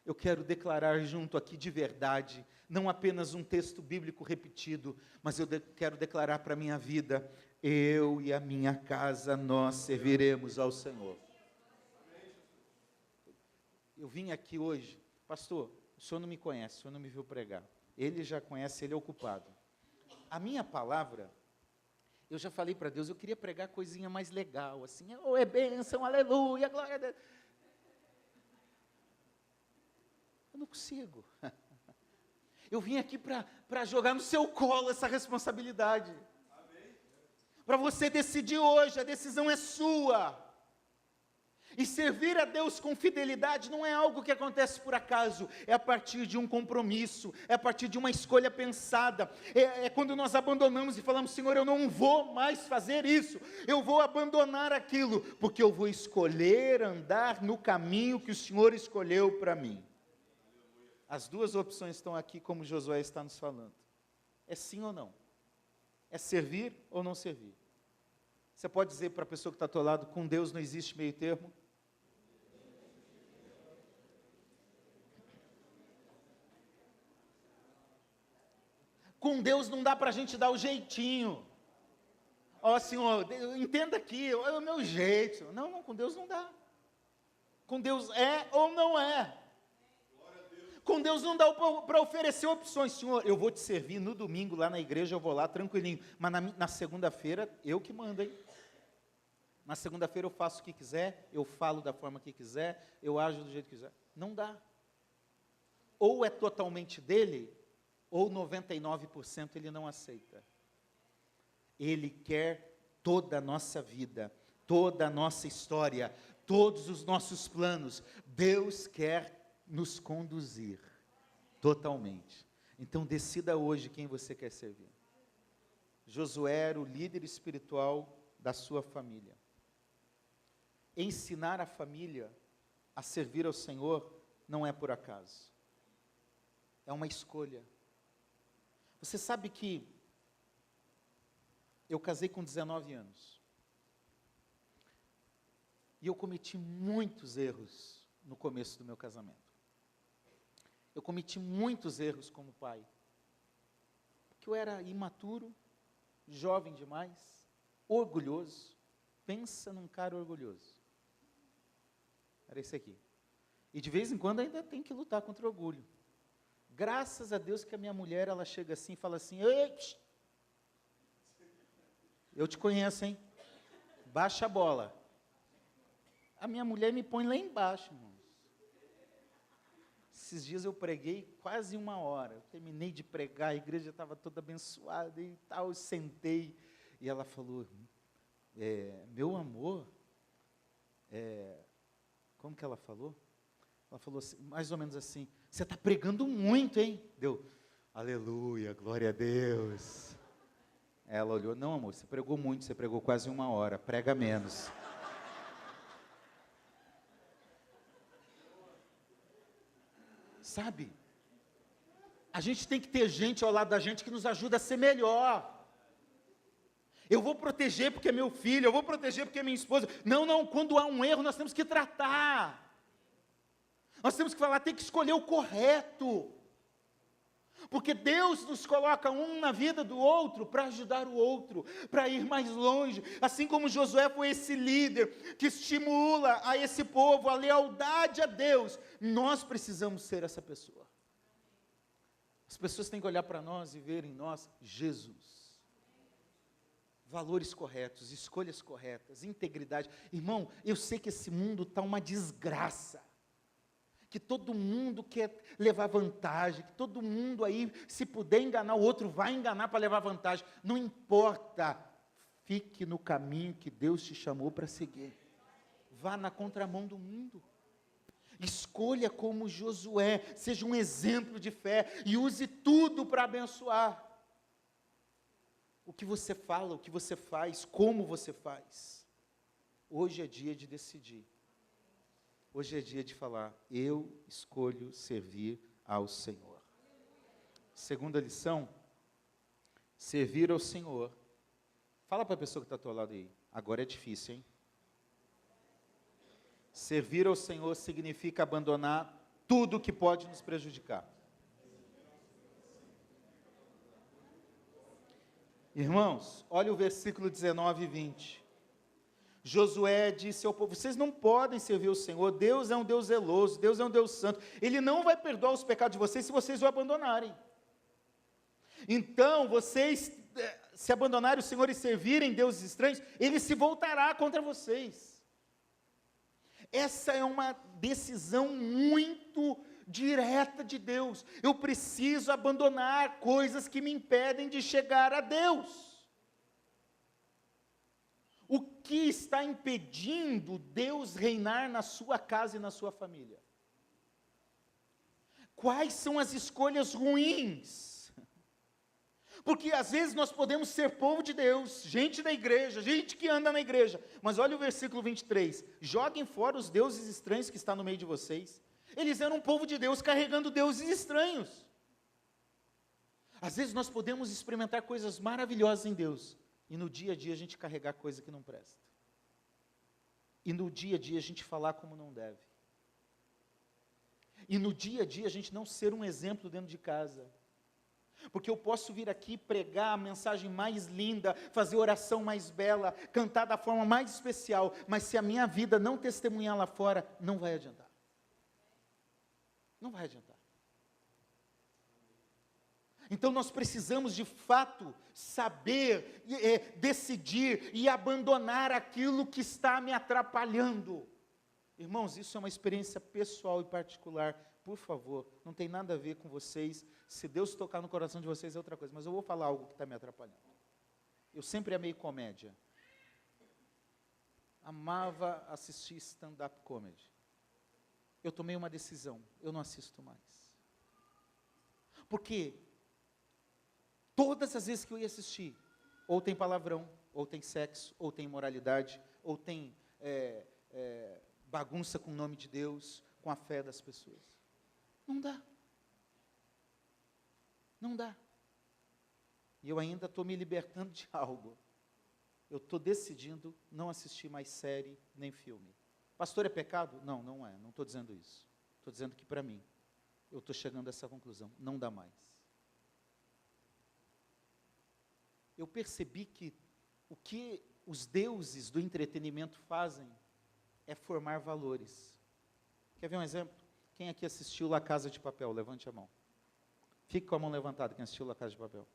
eu quero declarar junto aqui de verdade, não apenas um texto bíblico repetido, mas eu quero declarar para a minha vida: eu e a minha casa, nós serviremos ao Senhor. Eu vim aqui hoje, pastor, o senhor não me conhece, o senhor não me viu pregar. Ele já conhece, ele é ocupado. A minha palavra, eu já falei para Deus, eu queria pregar coisinha mais legal, assim: oh, é bênção, aleluia, glória a Deus. Eu não consigo. Eu vim aqui para jogar no seu colo essa responsabilidade. Para você decidir hoje, a decisão é sua. E servir a Deus com fidelidade não é algo que acontece por acaso, é a partir de um compromisso, é a partir de uma escolha pensada, é quando nós abandonamos e falamos: Senhor, eu não vou mais fazer isso, eu vou abandonar aquilo, porque eu vou escolher andar no caminho que o Senhor escolheu para mim. As duas opções estão aqui, como Josué está nos falando: é sim ou não, é servir ou não servir. Você pode dizer para a pessoa que está ao teu lado: com Deus não existe meio termo? Com Deus não dá para a gente dar o jeitinho. Ó, Senhor, entenda aqui, é o meu jeito. Não, com Deus não dá. Com Deus é ou não é. Com Deus não dá para oferecer opções. Senhor, eu vou te servir no domingo lá na igreja, eu vou lá tranquilinho. Mas na segunda-feira, eu que mando, hein? Na segunda-feira eu faço o que quiser, eu falo da forma que quiser, eu ajo do jeito que quiser. Não dá. Ou é totalmente dele, ou 99% ele não aceita. Ele quer toda a nossa vida, toda a nossa história, todos os nossos planos. Deus quer nos conduzir totalmente. Então decida hoje quem você quer servir. Josué era o líder espiritual da sua família. Ensinar a família a servir ao Senhor não é por acaso. É uma escolha. Você sabe que eu casei com 19 anos. E eu cometi muitos erros no começo do meu casamento. Eu cometi muitos erros como pai. Porque eu era imaturo, jovem demais, orgulhoso. Pensa num cara orgulhoso. Era esse aqui. E de vez em quando ainda tem que lutar contra o orgulho. Graças a Deus que a minha mulher, ela chega assim e fala assim: ei, eu te conheço, hein? Baixa a bola. A minha mulher me põe lá embaixo, irmãos. Esses dias eu preguei quase 1 hora. Eu terminei de pregar, a igreja estava toda abençoada e tal. Eu sentei e ela falou: meu amor, como que ela falou? Ela falou assim, mais ou menos assim, você está pregando muito, hein? Deu, aleluia, glória a Deus. Ela olhou, não amor, você pregou muito, você pregou quase 1 hora, prega menos. Sabe? A gente tem que ter gente ao lado da gente que nos ajuda a ser melhor. Eu vou proteger porque é meu filho, eu vou proteger porque é minha esposa. Não, não, quando há um erro nós temos que tratar. Nós temos que falar, tem que escolher o correto. Porque Deus nos coloca um na vida do outro para ajudar o outro, para ir mais longe. Assim como Josué foi esse líder que estimula a esse povo a lealdade a Deus, nós precisamos ser essa pessoa. As pessoas têm que olhar para nós e ver em nós Jesus. Valores corretos, escolhas corretas, integridade. Irmão, eu sei que esse mundo está uma desgraça. Que todo mundo quer levar vantagem, que todo mundo aí, se puder enganar o outro, vai enganar para levar vantagem. Não importa, fique no caminho que Deus te chamou para seguir. Vá na contramão do mundo. Escolha como Josué, seja um exemplo de fé e use tudo para abençoar. O que você fala, o que você faz, como você faz. Hoje é dia de decidir. Hoje é dia de falar, eu escolho servir ao Senhor. Segunda lição, servir ao Senhor. Fala para a pessoa que está ao teu lado aí, agora é difícil, hein? Servir ao Senhor significa abandonar tudo que pode nos prejudicar. Irmãos, olha o versículo 19 e 20. Josué disse ao povo, vocês não podem servir o Senhor, Deus é um Deus zeloso, Deus é um Deus santo, Ele não vai perdoar os pecados de vocês se vocês o abandonarem. Então, vocês, se abandonarem o Senhor e servirem deuses estranhos, Ele se voltará contra vocês. Essa é uma decisão muito direta de Deus. Eu preciso abandonar coisas que me impedem de chegar a Deus. O que está impedindo Deus reinar na sua casa e na sua família? Quais são as escolhas ruins? Porque às vezes nós podemos ser povo de Deus, gente da igreja, gente que anda na igreja, mas olha o versículo 23, joguem fora os deuses estranhos que estão no meio de vocês. Eles eram um povo de Deus carregando deuses estranhos. Às vezes nós podemos experimentar coisas maravilhosas em Deus, e no dia a dia a gente carregar coisa que não presta. E no dia a dia a gente falar como não deve. E no dia a dia a gente não ser um exemplo dentro de casa. Porque eu posso vir aqui pregar a mensagem mais linda, fazer a oração mais bela, cantar da forma mais especial, mas se a minha vida não testemunhar lá fora, não vai adiantar. Não vai adiantar. Então nós precisamos de fato saber, decidir e abandonar aquilo que está me atrapalhando. Irmãos, isso é uma experiência pessoal e particular. Por favor, não tem nada a ver com vocês. Se Deus tocar no coração de vocês é outra coisa, mas eu vou falar algo que está me atrapalhando. Eu sempre amei comédia. Amava assistir stand-up comedy. Eu tomei uma decisão, eu não assisto mais. Porque todas as vezes que eu ia assistir, ou tem palavrão, ou tem sexo, ou tem imoralidade, ou tem bagunça com o nome de Deus, com a fé das pessoas. Não dá. Não dá. E eu ainda estou me libertando de algo. Eu estou decidindo não assistir mais série, nem filme. Pastor, é pecado? Não, não é. Não estou dizendo isso. Estou dizendo que para mim, eu estou chegando a essa conclusão. Não dá mais. Eu percebi que o que os deuses do entretenimento fazem é formar valores. Quer ver um exemplo? Quem aqui assistiu La Casa de Papel? Levante a mão. Fique com a mão levantada, quem assistiu La Casa de Papel.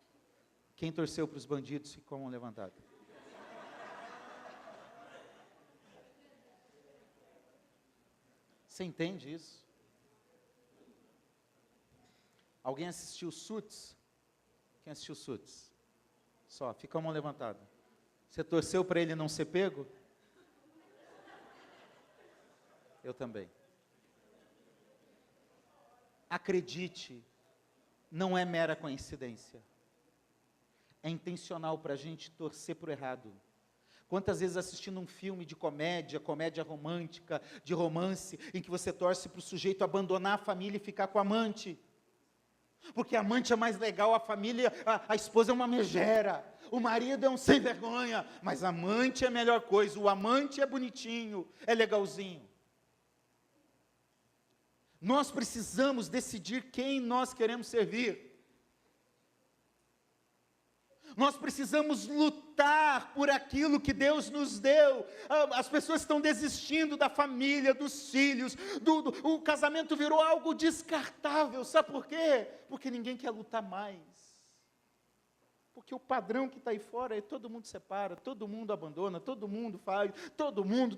Quem torceu para os bandidos, fique com a mão levantada. Você entende isso? Alguém assistiu Suits? Quem assistiu Suits? Só, fica com a mão levantada. Você torceu para ele não ser pego? Eu também. acredite, não é mera coincidência. É intencional para a gente torcer para o errado. Quantas vezes assistindo um filme de comédia romântica, de romance, em que você torce para o sujeito abandonar a família e ficar com a amante. Porque a amante é mais legal, a família, a esposa é uma megera, o marido é um sem vergonha, mas a amante é a melhor coisa, o amante é bonitinho, é legalzinho. Nós precisamos decidir quem nós queremos servir. Nós precisamos lutar por aquilo que Deus nos deu. As pessoas estão desistindo da família, dos filhos, o casamento virou algo descartável. Sabe por quê? Porque ninguém quer lutar mais. Porque o padrão que está aí fora é todo mundo separa, todo mundo abandona, todo mundo faz, todo mundo.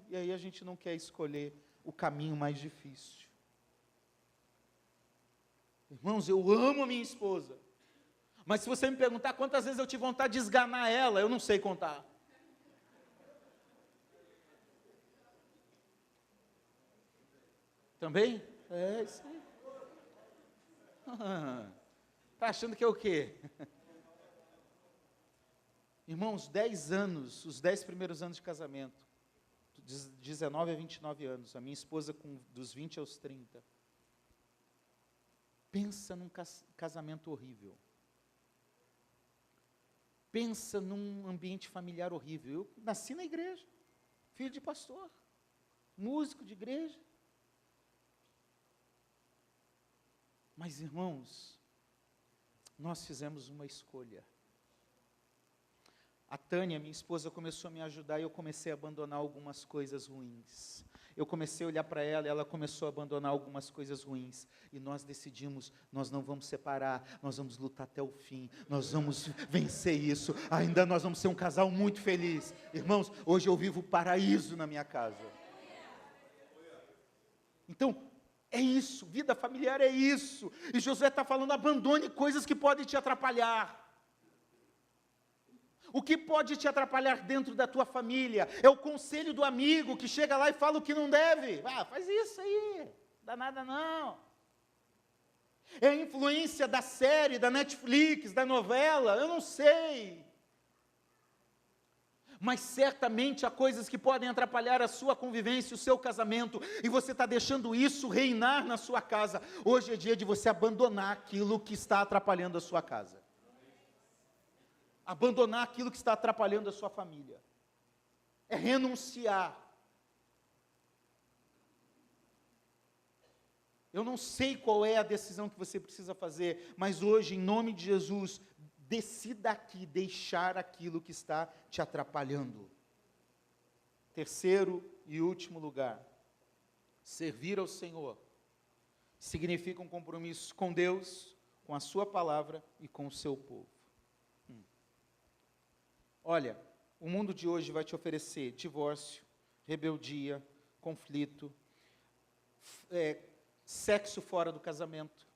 E aí a gente não quer escolher o caminho mais difícil. Irmãos, eu amo a minha esposa. Mas se você me perguntar quantas vezes eu tive vontade de esganar ela, eu não sei contar. Também? É isso aí. Está achando que é o quê? Irmãos, 10 anos, os 10 primeiros anos de casamento, de 19 a 29 anos, a minha esposa dos 20 aos 30. Pensa num casamento horrível. Pensa num ambiente familiar horrível. Eu nasci na igreja, filho de pastor, músico de igreja. Mas, irmãos, nós fizemos uma escolha. A Tânia, minha esposa, começou a me ajudar e eu comecei a abandonar algumas coisas ruins. Eu comecei a olhar para ela e ela começou a abandonar algumas coisas ruins. E nós decidimos, nós não vamos separar, nós vamos lutar até o fim, nós vamos vencer isso. Ainda nós vamos ser um casal muito feliz. Irmãos, hoje eu vivo o paraíso na minha casa. Então, é isso, vida familiar é isso. E Josué está falando, abandone coisas que podem te atrapalhar. O que pode te atrapalhar dentro da tua família? É o conselho do amigo que chega lá e fala o que não deve. Faz isso aí, não dá nada não. É a influência da série, da Netflix, da novela, eu não sei. Mas certamente há coisas que podem atrapalhar a sua convivência, o seu casamento, e você está deixando isso reinar na sua casa. Hoje é dia de você abandonar aquilo que está atrapalhando a sua casa. Abandonar aquilo que está atrapalhando a sua família. É renunciar. Eu não sei qual é a decisão que você precisa fazer, mas hoje, em nome de Jesus, decida aqui deixar aquilo que está te atrapalhando. Terceiro e último lugar, servir ao Senhor significa um compromisso com Deus, com a sua palavra e com o seu povo. Olha, o mundo de hoje vai te oferecer divórcio, rebeldia, conflito, sexo fora do casamento.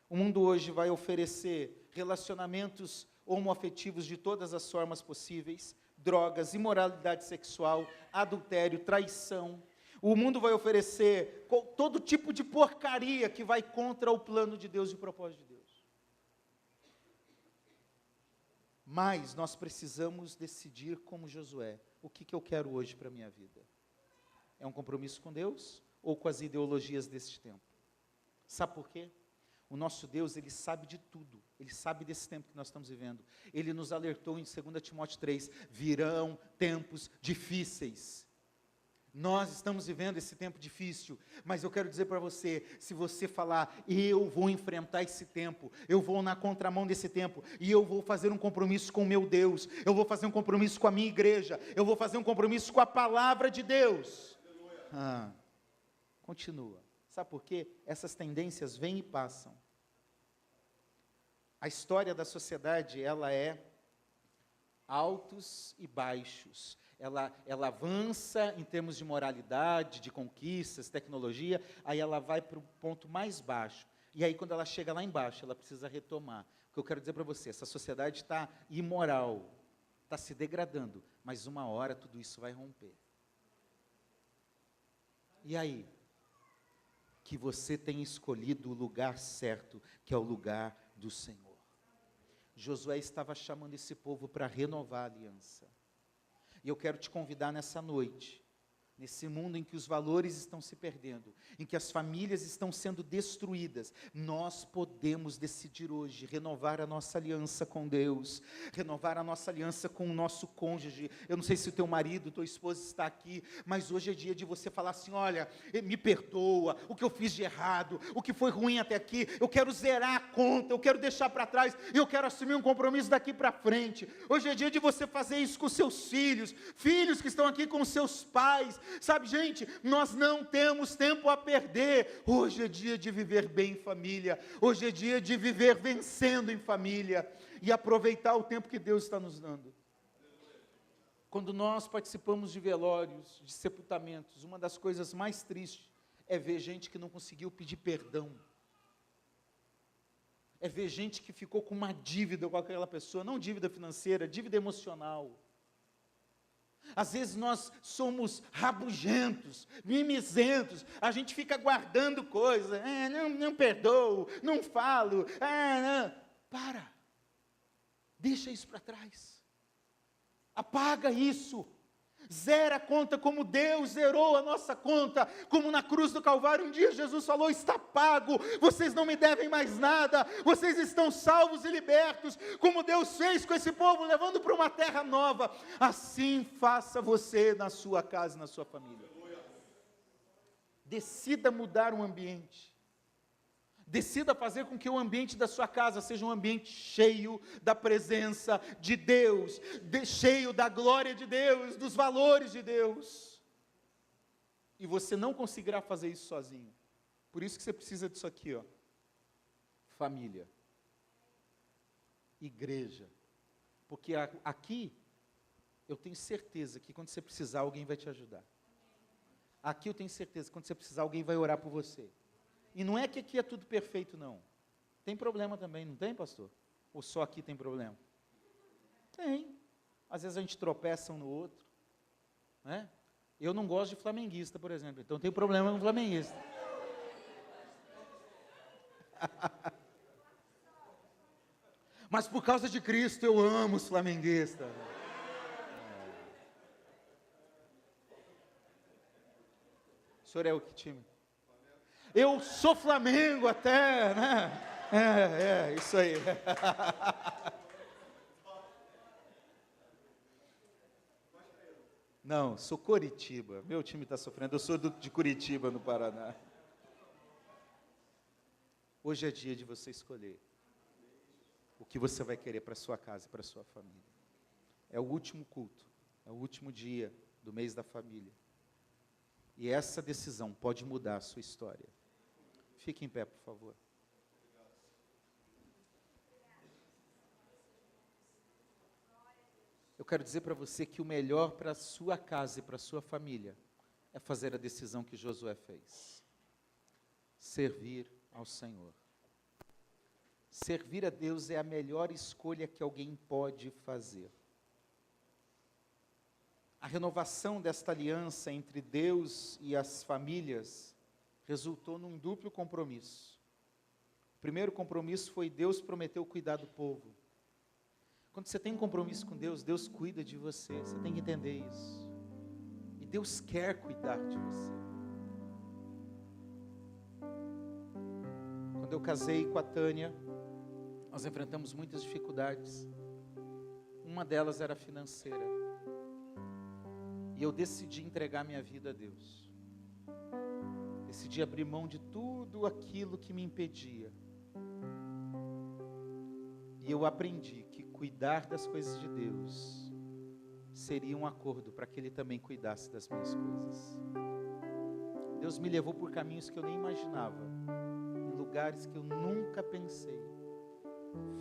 O mundo hoje vai oferecer relacionamentos homoafetivos de todas as formas possíveis, drogas, imoralidade sexual, adultério, traição. O mundo vai oferecer todo tipo de porcaria que vai contra o plano de Deus e o propósito de Deus. Mas nós precisamos decidir como Josué, o que eu quero hoje para a minha vida? É um compromisso com Deus ou com as ideologias deste tempo? Sabe por quê? O nosso Deus, Ele sabe de tudo, Ele sabe desse tempo que nós estamos vivendo. Ele nos alertou em 2 Timóteo 3, virão tempos difíceis. Nós estamos vivendo esse tempo difícil, mas eu quero dizer para você, se você falar, eu vou enfrentar esse tempo, eu vou na contramão desse tempo, e eu vou fazer um compromisso com o meu Deus, eu vou fazer um compromisso com a minha igreja, eu vou fazer um compromisso com a palavra de Deus. Continua. Sabe por quê? Essas tendências vêm e passam. A história da sociedade, ela é altos e baixos. Ela avança em termos de moralidade, de conquistas, tecnologia, aí ela vai para o ponto mais baixo. E aí, quando ela chega lá embaixo, ela precisa retomar. O que eu quero dizer para você, essa sociedade está imoral, está se degradando, mas uma hora tudo isso vai romper. E aí? que você tem escolhido o lugar certo, que é o lugar do Senhor. Josué estava chamando esse povo para renovar a aliança. E eu quero te convidar nessa noite, nesse mundo em que os valores estão se perdendo, em que as famílias estão sendo destruídas, nós podemos decidir hoje renovar a nossa aliança com Deus, renovar a nossa aliança com o nosso cônjuge. Eu não sei se o teu marido, tua esposa está aqui, mas hoje é dia de você falar assim: olha, me perdoa, o que eu fiz de errado, o que foi ruim até aqui, eu quero zerar a conta, eu quero deixar para trás, e eu quero assumir um compromisso daqui para frente. Hoje é dia de você fazer isso com seus filhos, filhos que estão aqui com seus pais. Sabe, gente, nós não temos tempo a perder. Hoje é dia de viver bem em família. Hoje é dia de viver vencendo em família e aproveitar o tempo que Deus está nos dando. Quando nós participamos de velórios, de sepultamentos, uma das coisas mais tristes é ver gente que não conseguiu pedir perdão. É ver gente que ficou com uma dívida com aquela pessoa, não dívida financeira, dívida emocional. Às vezes nós somos rabugentos, mimizentos, a gente fica guardando coisas, não perdoo, não falo, para, deixa isso para trás, apaga isso, zera a conta como Deus zerou a nossa conta, como na cruz do Calvário um dia Jesus falou: está pago, vocês não me devem mais nada, vocês estão salvos e libertos, como Deus fez com esse povo, levando para uma terra nova, assim faça você na sua casa e na sua família. Decida mudar o ambiente. Decida fazer com que o ambiente da sua casa seja um ambiente cheio da presença de Deus, cheio da glória de Deus, dos valores de Deus. E você não conseguirá fazer isso sozinho. Por isso que você precisa disso aqui, ó. Família. Igreja. Porque aqui, eu tenho certeza que quando você precisar, alguém vai te ajudar. Aqui eu tenho certeza que quando você precisar, alguém vai orar por você. E não é que aqui é tudo perfeito, não. Tem problema também, não tem, pastor? Ou só aqui tem problema? Tem. Às vezes a gente tropeça um no outro. Né? Eu não gosto de flamenguista, por exemplo. Então tem problema com flamenguista. Mas por causa de Cristo eu amo os flamenguistas. O senhor é o que time? Eu sou Flamengo até, né? Isso aí. Não, sou Coritiba. Meu time está sofrendo. Eu sou de Curitiba, no Paraná. Hoje é dia de você escolher o que você vai querer para sua casa e para sua família. É o último culto, é o último dia do mês da família. E essa decisão pode mudar a sua história. Fique em pé, por favor. Eu quero dizer para você que o melhor para a sua casa e para a sua família é fazer a decisão que Josué fez. Servir ao Senhor. Servir a Deus é a melhor escolha que alguém pode fazer. A renovação desta aliança entre Deus e as famílias resultou num duplo compromisso. O primeiro compromisso foi: Deus prometeu cuidar do povo. Quando você tem um compromisso com Deus, Deus cuida de você, você tem que entender isso. E Deus quer cuidar de você. Quando eu casei com a Tânia, nós enfrentamos muitas dificuldades. Uma delas era financeira. E eu decidi entregar minha vida a Deus. Decidi abrir mão de tudo aquilo que me impedia. E eu aprendi que cuidar das coisas de Deus seria um acordo para que Ele também cuidasse das minhas coisas. Deus me levou por caminhos que eu nem imaginava, em lugares que eu nunca pensei,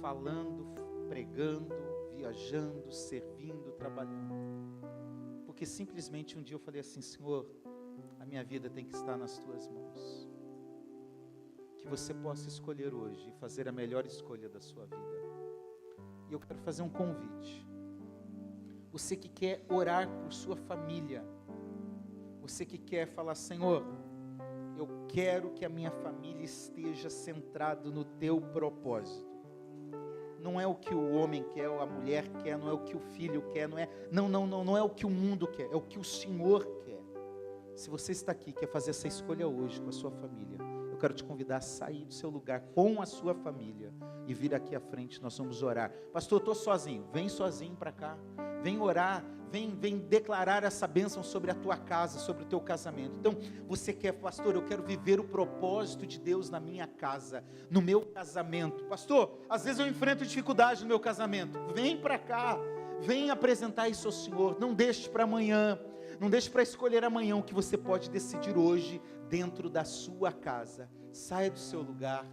falando, pregando, viajando, servindo, trabalhando. Porque simplesmente um dia eu falei assim: Senhor, a minha vida tem que estar nas Tuas mãos. Que você possa escolher hoje e fazer a melhor escolha da sua vida. E eu quero fazer um convite. Você que quer orar por sua família, você que quer falar: Senhor, eu quero que a minha família esteja centrada no teu propósito. Não é o que o homem quer, ou a mulher quer, não é o que o filho quer, não é o que o mundo quer, é o que o Senhor quer. Se você está aqui, quer fazer essa escolha hoje com a sua família, eu quero te convidar a sair do seu lugar com a sua família e vir aqui à frente, nós vamos orar. Pastor, eu estou sozinho, vem sozinho para cá, vem orar, vem declarar essa bênção sobre a tua casa, sobre o teu casamento. Então, você quer, pastor, eu quero viver o propósito de Deus na minha casa, no meu casamento. Pastor, às vezes eu enfrento dificuldade no meu casamento. Vem para cá, vem apresentar isso ao Senhor. Não deixe para amanhã, não deixe para escolher amanhã o que você pode decidir hoje dentro da sua casa. Saia do seu lugar,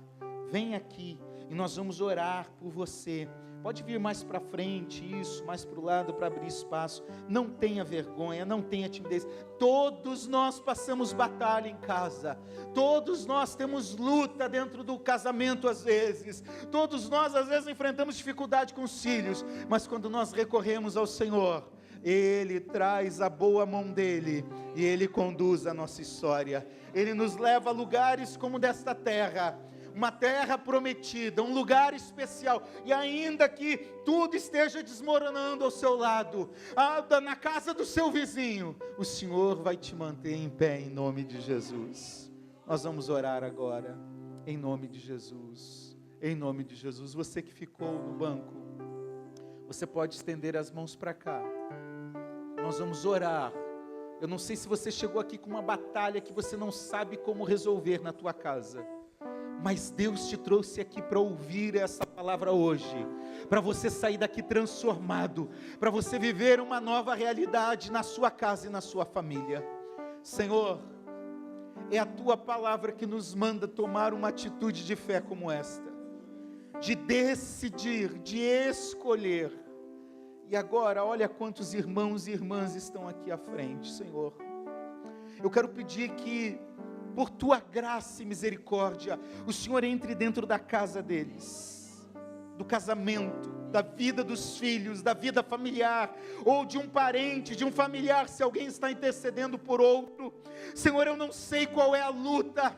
vem aqui e nós vamos orar por você. Pode vir mais para frente, isso, mais para o lado, para abrir espaço. Não tenha vergonha, não tenha timidez. Todos nós passamos batalha em casa. Todos nós temos luta dentro do casamento às vezes. Todos nós às vezes enfrentamos dificuldade com os filhos. Mas quando nós recorremos ao Senhor, Ele traz a boa mão dEle e Ele conduz a nossa história. Ele nos leva a lugares como desta terra, uma terra prometida, um lugar especial, e ainda que tudo esteja desmoronando ao seu lado, na casa do seu vizinho, o Senhor vai te manter em pé em nome de Jesus. Nós vamos orar agora, em nome de Jesus, em nome de Jesus. Você que ficou no banco, você pode estender as mãos para cá, nós vamos orar. Eu não sei se você chegou aqui com uma batalha que você não sabe como resolver na tua casa, mas Deus te trouxe aqui para ouvir essa palavra hoje, para você sair daqui transformado, para você viver uma nova realidade na sua casa e na sua família. Senhor, é a tua palavra que nos manda tomar uma atitude de fé como esta, de decidir, de escolher. E agora, olha quantos irmãos e irmãs estão aqui à frente, Senhor. Eu quero pedir que, por tua graça e misericórdia, o Senhor entre dentro da casa deles, do casamento, da vida dos filhos, da vida familiar, ou de um parente, de um familiar, se alguém está intercedendo por outro. Senhor, eu não sei qual é a luta,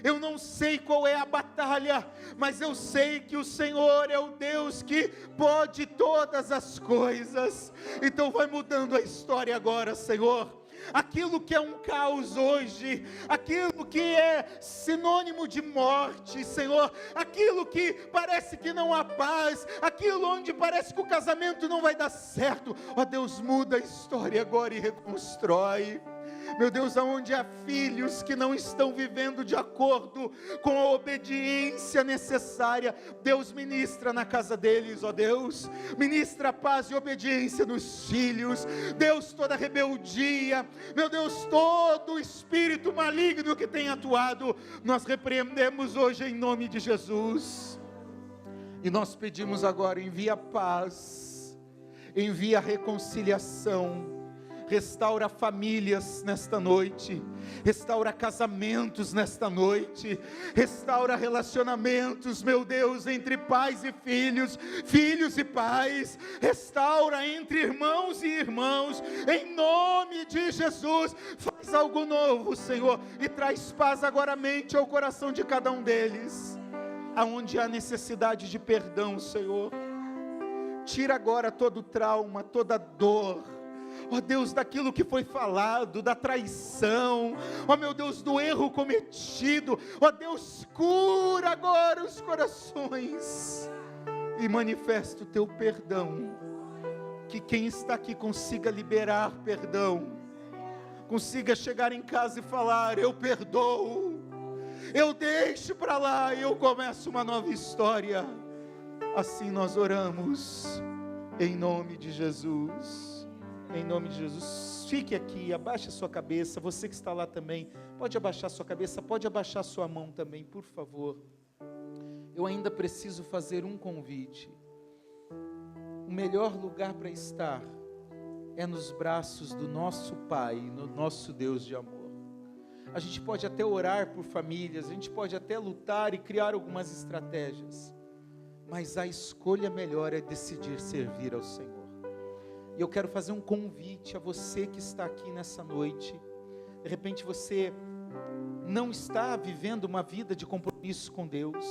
eu não sei qual é a batalha, mas eu sei que o Senhor é o Deus que pode todas as coisas. Então vai mudando a história agora, Senhor. Aquilo que é um caos hoje, aquilo que é sinônimo de morte, Senhor, aquilo que parece que não há paz, aquilo onde parece que o casamento não vai dar certo, ó Deus, muda a história agora e reconstrói. Meu Deus, aonde há filhos que não estão vivendo de acordo com a obediência necessária, Deus ministra na casa deles, ó Deus, ministra paz e obediência nos filhos. Deus, toda rebeldia, meu Deus, todo espírito maligno que tem atuado, nós repreendemos hoje em nome de Jesus, e nós pedimos agora, envia paz, envia reconciliação, restaura famílias nesta noite, restaura casamentos nesta noite, restaura relacionamentos, meu Deus, entre pais e filhos, filhos e pais, restaura entre irmãos e irmãos, em nome de Jesus. Faz algo novo, Senhor, e traz paz agora à mente, ao coração de cada um deles, aonde há necessidade de perdão, Senhor, tira agora todo trauma, toda dor, ó Deus, daquilo que foi falado, da traição, ó meu Deus, do erro cometido, ó Deus, cura agora os corações, e manifesta o teu perdão, que quem está aqui consiga liberar perdão, consiga chegar em casa e falar, eu perdoo, eu deixo para lá, e eu começo uma nova história. Assim nós oramos, em nome de Jesus. Em nome de Jesus, fique aqui, abaixe a sua cabeça. Você que está lá também, pode abaixar sua cabeça, pode abaixar sua mão também, por favor. Eu ainda preciso fazer um convite. O melhor lugar para estar é nos braços do nosso Pai, no nosso Deus de amor. A gente pode até orar por famílias, a gente pode até lutar e criar algumas estratégias, mas a escolha melhor é decidir servir ao Senhor. E eu quero fazer um convite a você que está aqui nessa noite. De repente você não está vivendo uma vida de compromisso com Deus,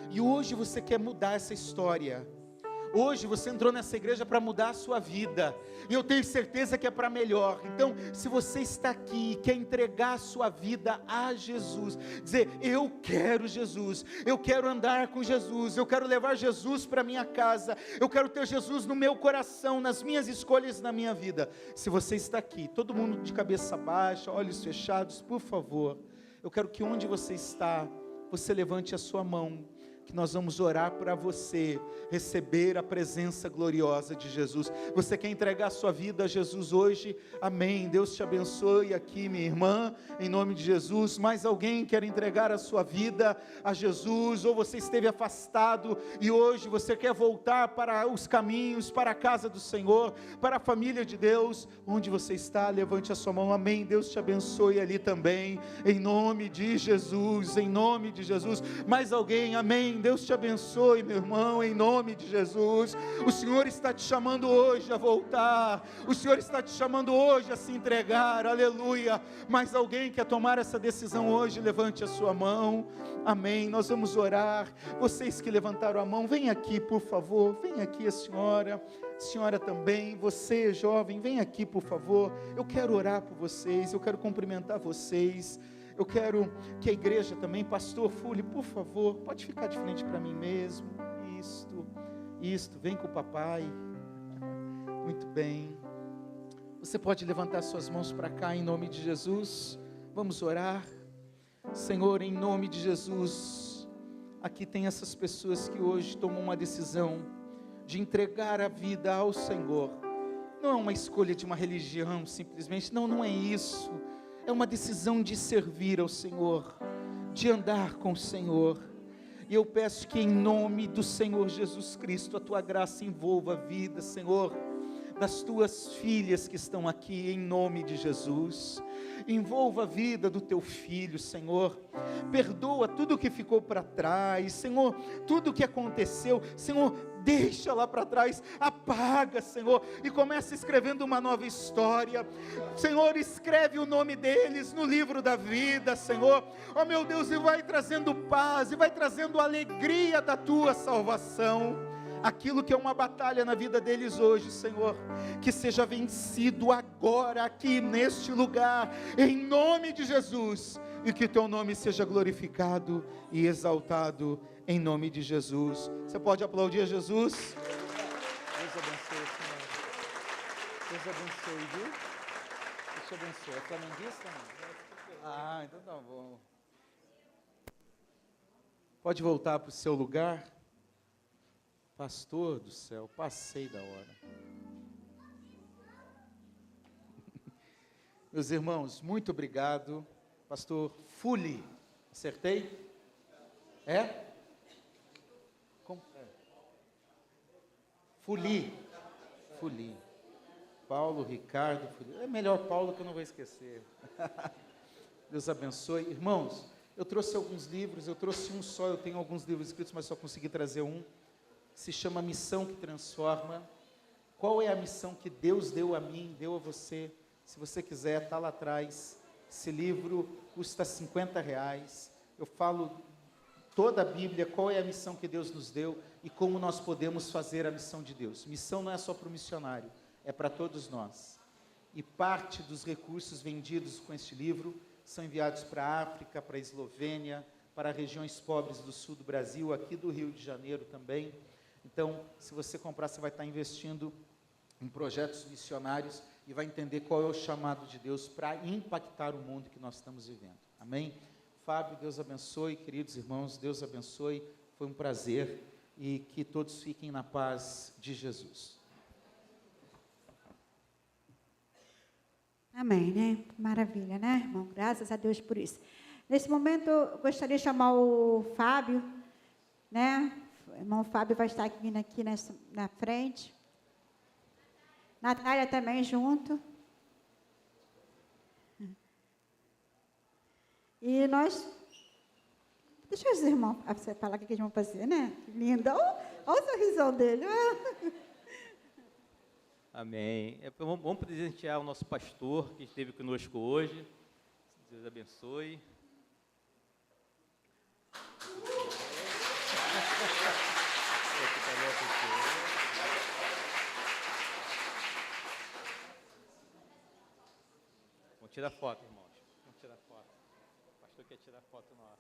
e hoje você quer mudar essa história. Hoje você entrou nessa igreja para mudar a sua vida, e eu tenho certeza que é para melhor. Então, se você está aqui e quer entregar a sua vida a Jesus, dizer: eu quero Jesus, eu quero andar com Jesus, eu quero levar Jesus para minha casa, eu quero ter Jesus no meu coração, nas minhas escolhas, na minha vida. Se você está aqui, todo mundo de cabeça baixa, olhos fechados, por favor, eu quero que onde você está, você levante a sua mão, que nós vamos orar para você receber a presença gloriosa de Jesus. Você quer entregar a sua vida a Jesus hoje? Amém. Deus te abençoe aqui, minha irmã, em nome de Jesus. Mais alguém quer entregar a sua vida a Jesus? Ou você esteve afastado e hoje você quer voltar para os caminhos, para a casa do Senhor, para a família de Deus? Onde você está, levante a sua mão. Amém. Deus te abençoe ali também, em nome de Jesus, em nome de Jesus. Mais alguém? Amém. Deus te abençoe, meu irmão, em nome de Jesus. O Senhor está te chamando hoje a voltar, o Senhor está te chamando hoje a se entregar, aleluia. Mas alguém quer tomar essa decisão hoje? Levante a sua mão, amém. Nós vamos orar. Vocês que levantaram a mão, vem aqui, por favor, vem aqui a senhora também, você jovem, vem aqui, por favor. Eu quero orar por vocês, eu quero cumprimentar vocês. Eu quero que a igreja também, pastor Fully, por favor, pode ficar de frente para mim mesmo. Isto, vem com o papai. Muito bem. Você pode levantar suas mãos para cá em nome de Jesus. Vamos orar. Senhor, em nome de Jesus, aqui tem essas pessoas que hoje tomam uma decisão de entregar a vida ao Senhor. Não é uma escolha de uma religião, simplesmente, não é isso. É uma decisão de servir ao Senhor, de andar com o Senhor. E eu peço que em nome do Senhor Jesus Cristo, a tua graça envolva a vida, Senhor, das tuas filhas que estão aqui, em nome de Jesus. Envolva a vida do teu filho, Senhor. Perdoa tudo que ficou para trás, Senhor, tudo que aconteceu, Senhor, deixa lá para trás, apaga, Senhor, e começa escrevendo uma nova história. Senhor, escreve o nome deles no livro da vida, Senhor. Oh meu Deus, e vai trazendo paz, e vai trazendo alegria da tua salvação. Aquilo que é uma batalha na vida deles hoje, Senhor, que seja vencido agora, aqui neste lugar, em nome de Jesus, e que teu nome seja glorificado e exaltado, em nome de Jesus. Você pode aplaudir a Jesus? Deus abençoe, Senhor. Deus abençoe, viu? Deus te abençoe. É flamenguista, não? Então tá bom. Pode voltar para o seu lugar. Pastor do céu, passei da hora. Meus irmãos, muito obrigado. Pastor Fully, acertei? É? Como? Fully. Paulo, Ricardo, Fully. É melhor Paulo que eu não vou esquecer. Deus abençoe. Irmãos, eu trouxe alguns livros, eu trouxe um só, eu tenho alguns livros escritos, mas só consegui trazer um. Se chama Missão que Transforma. Qual é a missão que Deus deu a mim, deu a você? Se você quiser, está lá atrás. Esse livro custa R$50. Eu falo toda a Bíblia, qual é a missão que Deus nos deu e como nós podemos fazer a missão de Deus. Missão não é só para o missionário, é para todos nós. E parte dos recursos vendidos com este livro são enviados para a África, para a Eslovênia, para regiões pobres do sul do Brasil, aqui do Rio de Janeiro também. Então, se você comprar, você vai estar investindo em projetos missionários e vai entender qual é o chamado de Deus para impactar o mundo que nós estamos vivendo. Amém? Fábio, Deus abençoe, queridos irmãos, Deus abençoe, foi um prazer e que todos fiquem na paz de Jesus. Amém, né? Maravilha, né, irmão? Graças a Deus por isso. Nesse momento, eu gostaria de chamar o Fábio, né? O irmão Fábio vai estar vindo aqui na frente. Natália também junto. E nós... Deixa os irmãos você falar o que eles vão fazer, né? Que linda. Olha o sorrisão dele. Amém. Vamos presentear o nosso pastor que esteve conosco hoje. Deus abençoe. Vamos tirar foto, irmãos. Vamos tirar foto. O pastor quer tirar foto nossa.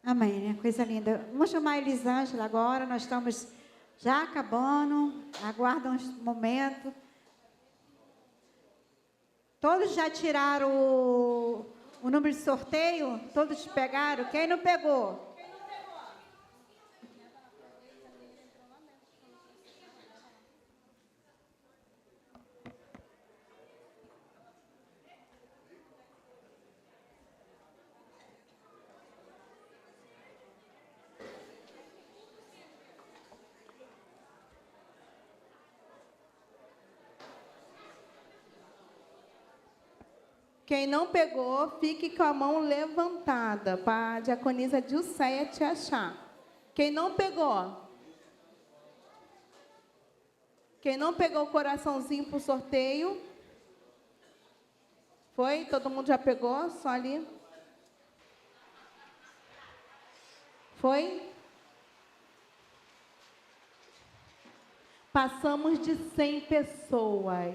Amém, né? Coisa linda. Vamos chamar a Elisângela agora, nós estamos já acabando, aguarda um momento. Todos já tiraram o número de sorteio? Todos pegaram? Quem não pegou? Quem não pegou, fique com a mão levantada para a diaconisa Dilceia te achar. Quem não pegou? Quem não pegou o coraçãozinho para o sorteio? Foi? Todo mundo já pegou? Só ali? Foi? Passamos de 100 pessoas.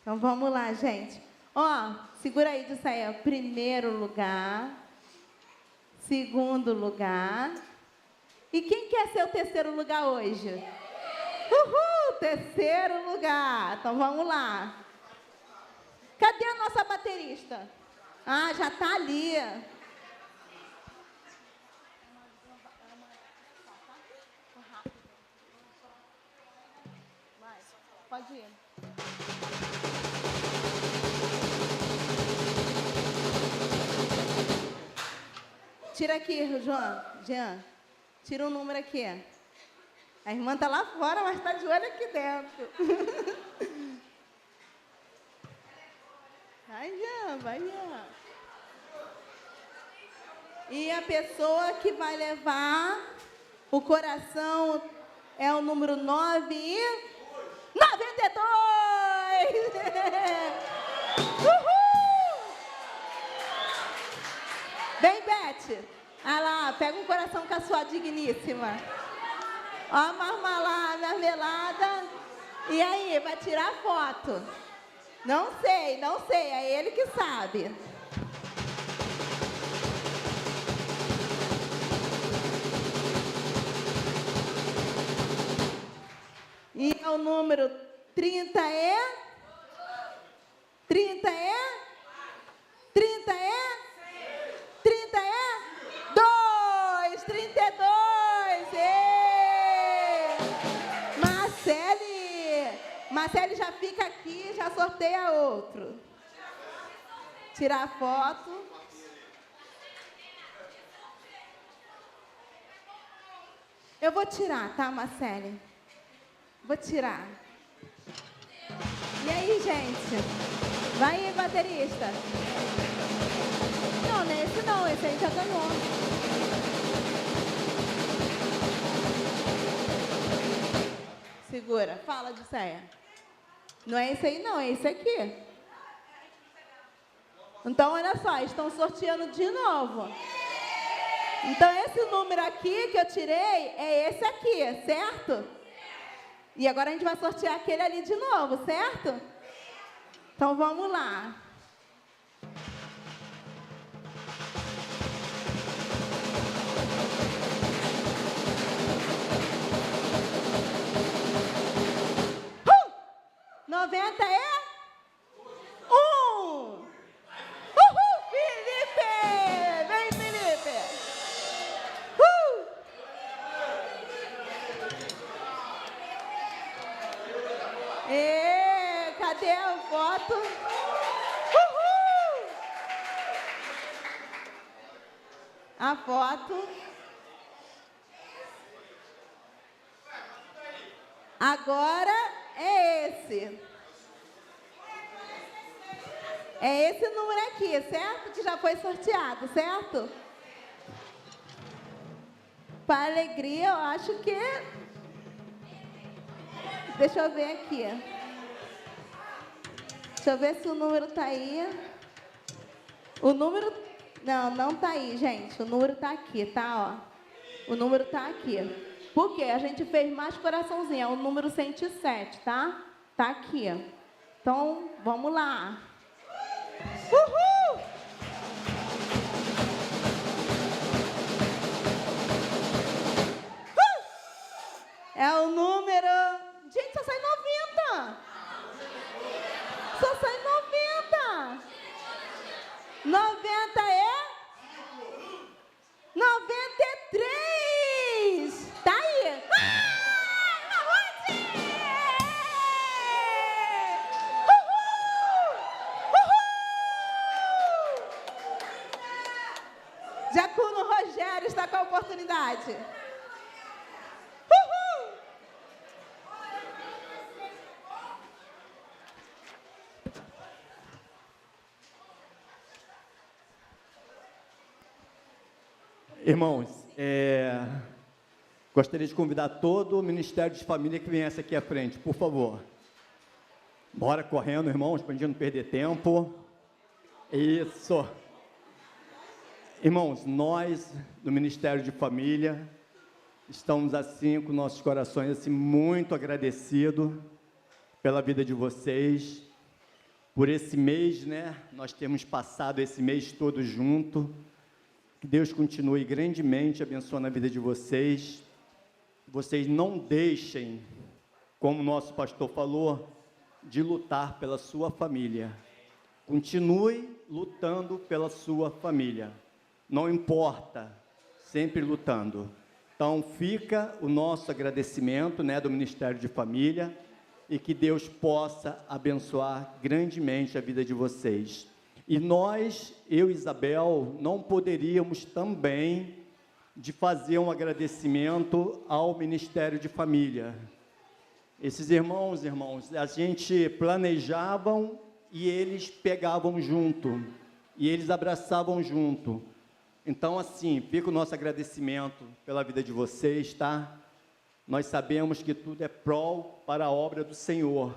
Então, vamos lá, gente. Ó, segura aí, Dilceia. Primeiro lugar. Segundo lugar. E quem quer ser o terceiro lugar hoje? Uhul! Terceiro lugar. Então, vamos lá. Cadê a nossa baterista? Ah, já está ali. Pode ir. Tira aqui, Jean. Tira um número aqui. A irmã está lá fora, mas está de olho aqui dentro. Vai, Jean, vai, Jean. E a pessoa que vai levar o coração é o número 992! Uhul! Vem, Beth. Ah lá, pega um coração com a sua digníssima. Ó a marmelada. E aí, vai tirar foto? Não sei, é ele que sabe. E é o número 30 é? 30 é? 30 é? 30 é? 2, 32. Marcele já fica aqui, já sorteia outro. Tirar a foto. Eu vou tirar, tá, Marcele? Vou tirar. E aí, gente? Vai aí, baterista. Não, não é esse não, esse aí já ganhou. Segura, fala, Dilceia. Não é esse aí não, é esse aqui. Então, olha só, estão sorteando de novo. Então, esse número aqui que eu tirei é esse aqui, certo? E agora a gente vai sortear aquele ali de novo, certo? Então, vamos lá. Uh! 90 é? 1. Uhul, Felipe! Vem, Felipe! Cadê a foto? Uhul! A foto. Agora é esse. É esse número aqui, certo? Que já foi sorteado, certo? Para alegria, eu acho que... Deixa eu ver aqui. Deixa eu ver se o número tá aí. O número... Não tá aí, gente. O número tá aqui, tá? Ó. O número tá aqui. Por quê? A gente fez mais coraçãozinho. É o número 107, tá? Tá aqui. Então, vamos lá. Uhul! É o número... Gente, só sai 90. Só sai 90. 90 é? 93. Tá aí. Jacuno Rogério está com a oportunidade. Irmãos, gostaria de convidar todo o Ministério de Família que viesse aqui à frente, por favor. Bora correndo, irmãos, para a gente não perder tempo. Isso. Irmãos, nós, do Ministério de Família, estamos assim, com nossos corações assim, muito agradecidos pela vida de vocês, por esse mês, né? Nós temos passado esse mês todo junto. Que Deus continue grandemente abençoando a vida de vocês. Vocês não deixem, como o nosso pastor falou, de lutar pela sua família. Continue lutando pela sua família. Não importa, sempre lutando. Então, fica o nosso agradecimento, né, do Ministério de Família, e que Deus possa abençoar grandemente a vida de vocês. E nós, eu e Isabel, não poderíamos também de fazer um agradecimento ao Ministério de Família. Esses irmãos, a gente planejavam e eles pegavam junto, e eles abraçavam junto. Então, assim, fica o nosso agradecimento pela vida de vocês, tá? Nós sabemos que tudo é prol para a obra do Senhor,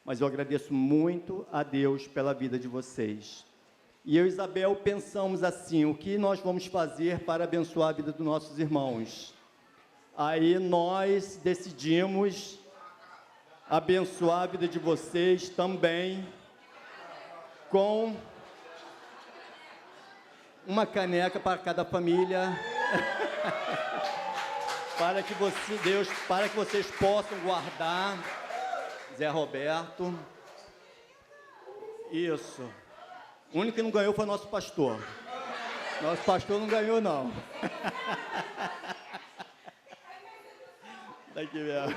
mas eu agradeço muito a Deus pela vida de vocês. E eu e Isabel pensamos assim, o que nós vamos fazer para abençoar a vida dos nossos irmãos? Aí nós decidimos abençoar a vida de vocês também com uma caneca para cada família, para que vocês possam guardar. Zé Roberto. Isso. O único que não ganhou foi o nosso pastor. Nosso pastor não ganhou, não. Daqui mesmo.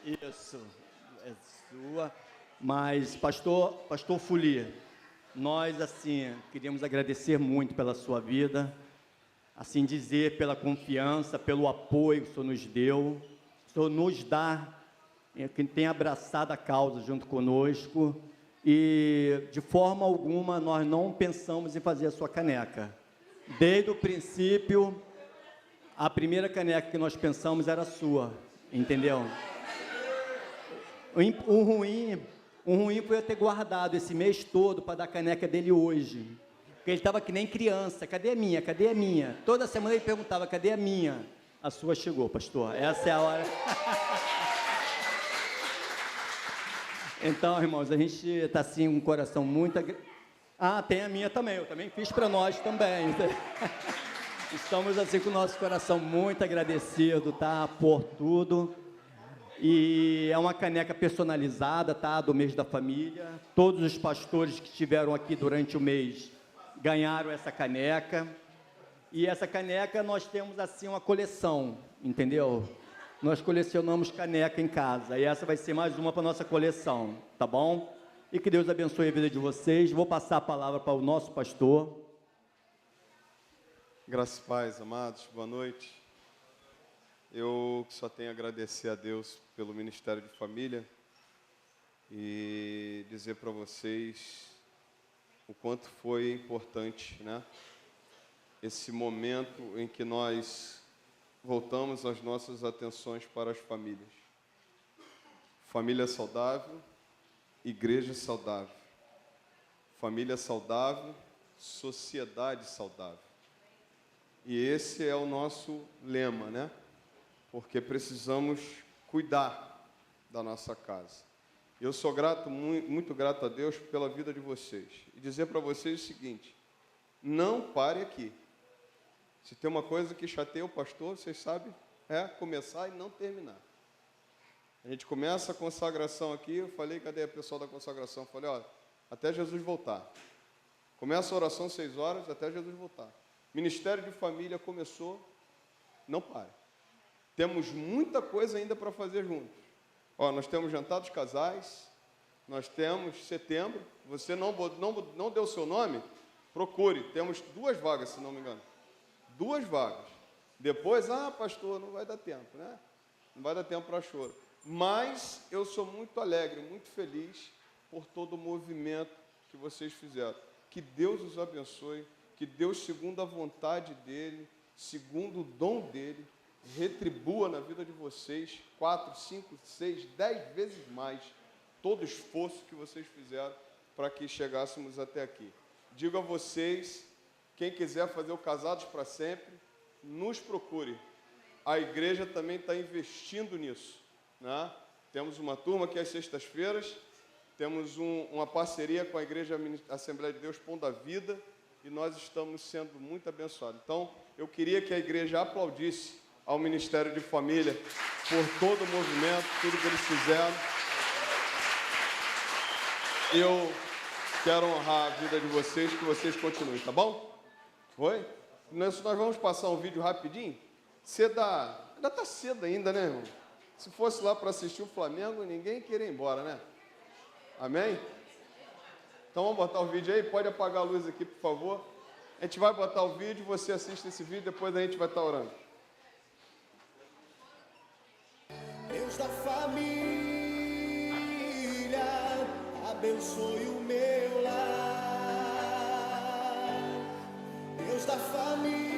Isso. É sua. Mas, pastor Fuli, nós, assim, queríamos agradecer muito pela sua vida, assim dizer, pela confiança, pelo apoio que o Senhor nos deu. O Senhor nos dá, quem tem abraçado a causa junto conosco. E, de forma alguma, nós não pensamos em fazer a sua caneca. Desde o princípio, a primeira caneca que nós pensamos era a sua, entendeu? O ruim foi eu ter guardado esse mês todo para dar a caneca dele hoje. Porque ele estava que nem criança, cadê a minha, cadê a minha? Toda semana ele perguntava, cadê a minha? A sua chegou, pastor, essa é a hora... Então, irmãos, a gente está assim com um coração muito... Ah, tem a minha também, eu também fiz para nós também. Estamos assim com o nosso coração muito agradecido, tá, por tudo. E é uma caneca personalizada, tá, do mês da família. Todos os pastores que estiveram aqui durante o mês ganharam essa caneca. E essa caneca nós temos assim uma coleção, entendeu? Nós colecionamos caneca em casa, e essa vai ser mais uma para a nossa coleção, tá bom? E que Deus abençoe a vida de vocês. Vou passar a palavra para o nosso pastor. Graças e paz, amados, boa noite. Eu só tenho a agradecer a Deus pelo Ministério de Família e dizer para vocês o quanto foi importante, né? Esse momento em que nós voltamos as nossas atenções para as famílias. Família saudável, igreja saudável. Família saudável, sociedade saudável. E esse é o nosso lema, né? Porque precisamos cuidar da nossa casa. Eu sou grato, muito grato a Deus pela vida de vocês. E dizer para vocês o seguinte: não pare aqui. Se tem uma coisa que chateia o pastor, vocês sabem, é começar e não terminar. A gente começa a consagração aqui, eu falei, cadê a pessoal da consagração? Eu falei, ó, até Jesus voltar. Começa a oração 6 horas, até Jesus voltar. Ministério de Família começou, não pare. Temos muita coisa ainda para fazer juntos. Ó, nós temos jantar dos casais, nós temos setembro. Você não deu o seu nome? Procure, temos 2 vagas, se não me engano. 2 vagas. Depois, pastor, não vai dar tempo, né? Não vai dar tempo para choro. Mas eu sou muito alegre, muito feliz por todo o movimento que vocês fizeram. Que Deus os abençoe, que Deus, segundo a vontade dEle, segundo o dom dEle, retribua na vida de vocês 4, 5, 6, 10 vezes mais todo o esforço que vocês fizeram para que chegássemos até aqui. Digo a vocês, quem quiser fazer o Casados para Sempre, nos procure. A igreja também está investindo nisso, né? Temos uma turma que é às sextas-feiras, temos uma parceria com a Igreja Assembleia de Deus Pão da Vida, e nós estamos sendo muito abençoados. Então, eu queria que a igreja aplaudisse ao Ministério de Família por todo o movimento, tudo que eles fizeram. Eu quero honrar a vida de vocês, que vocês continuem, tá bom? Foi? Nós vamos passar um vídeo rapidinho. Ainda está cedo ainda, né, irmão? Se fosse lá para assistir o Flamengo, ninguém queria ir embora, né? Amém? Então vamos botar o vídeo aí, pode apagar a luz aqui, por favor. A gente vai botar o vídeo, você assiste esse vídeo, depois a gente vai estar orando. Deus da família, abençoe o meu lar. Deus da família.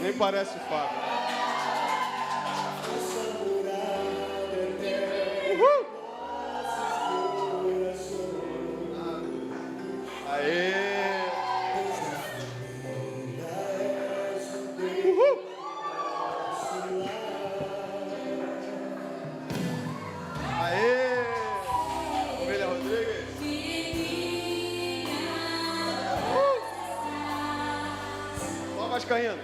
Nem parece o Fábio. Uhul! Aê! Uhul! Aê! Ovelha Rodrigues! Só vascaíno.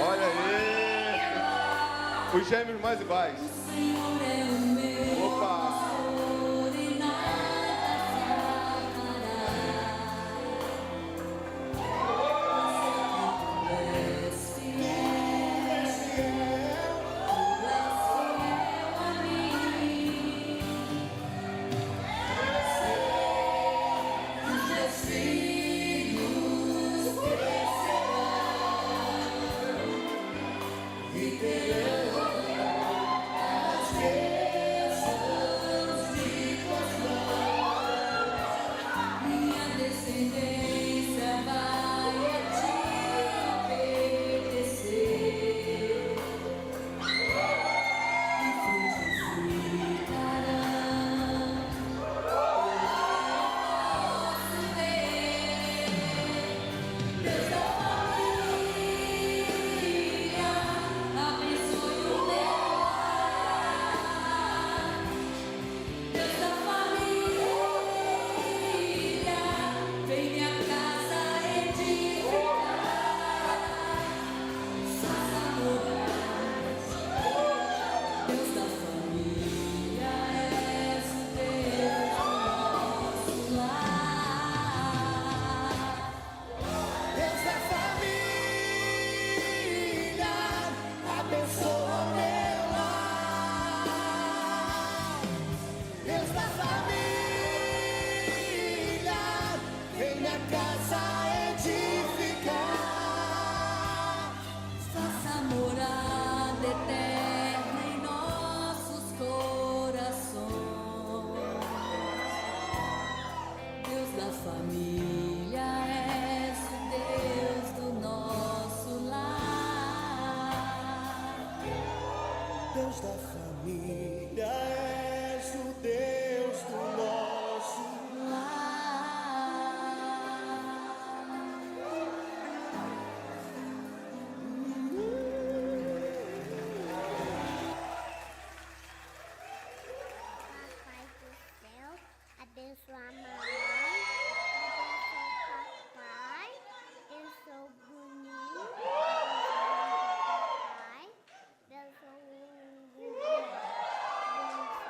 Olha aí, os gêmeos mais iguais. Opa! Deus da família, és o Deus do nosso Papai do céu, abençoa a mamãe, abençoa o papai, abençoa o Bruninho, abençoa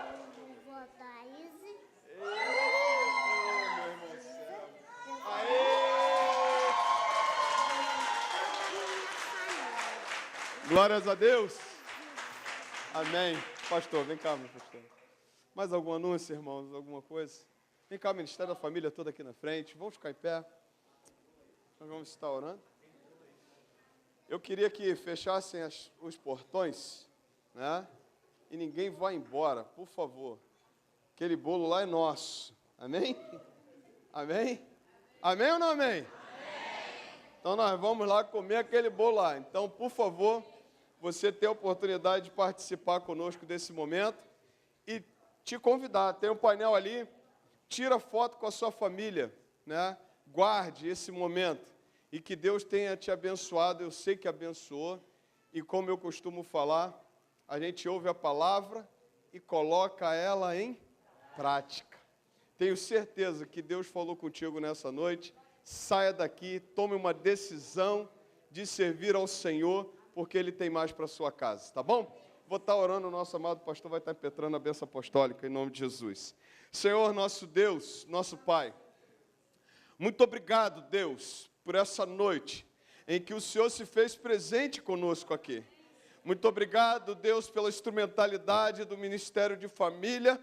o vovô Thaís. Glórias a Deus. Amém. Pastor, vem cá, meu pastor. Mais algum anúncio, irmãos? Alguma coisa? Vem cá, Ministério da Família, todo aqui na frente. Vamos ficar em pé. Nós vamos estar orando. Eu queria que fechassem os portões, né? E ninguém vá embora, por favor. Aquele bolo lá é nosso. Amém? Amém? Amém ou não amém? Amém. Então nós vamos lá comer aquele bolo lá. Então, por favor, você tem a oportunidade de participar conosco desse momento e te convidar. Tem um painel ali, tira foto com a sua família, né? Guarde esse momento e que Deus tenha te abençoado. Eu sei que abençoou e, como eu costumo falar, a gente ouve a palavra e coloca ela em prática. Tenho certeza que Deus falou contigo nessa noite. Saia daqui, tome uma decisão de servir ao Senhor, porque Ele tem mais para a sua casa, tá bom? Vou estar orando, o nosso amado pastor vai estar impetrando a bênção apostólica, em nome de Jesus. Senhor, nosso Deus, nosso Pai, muito obrigado, Deus, por essa noite em que o Senhor se fez presente conosco aqui. Muito obrigado, Deus, pela instrumentalidade do Ministério de Família,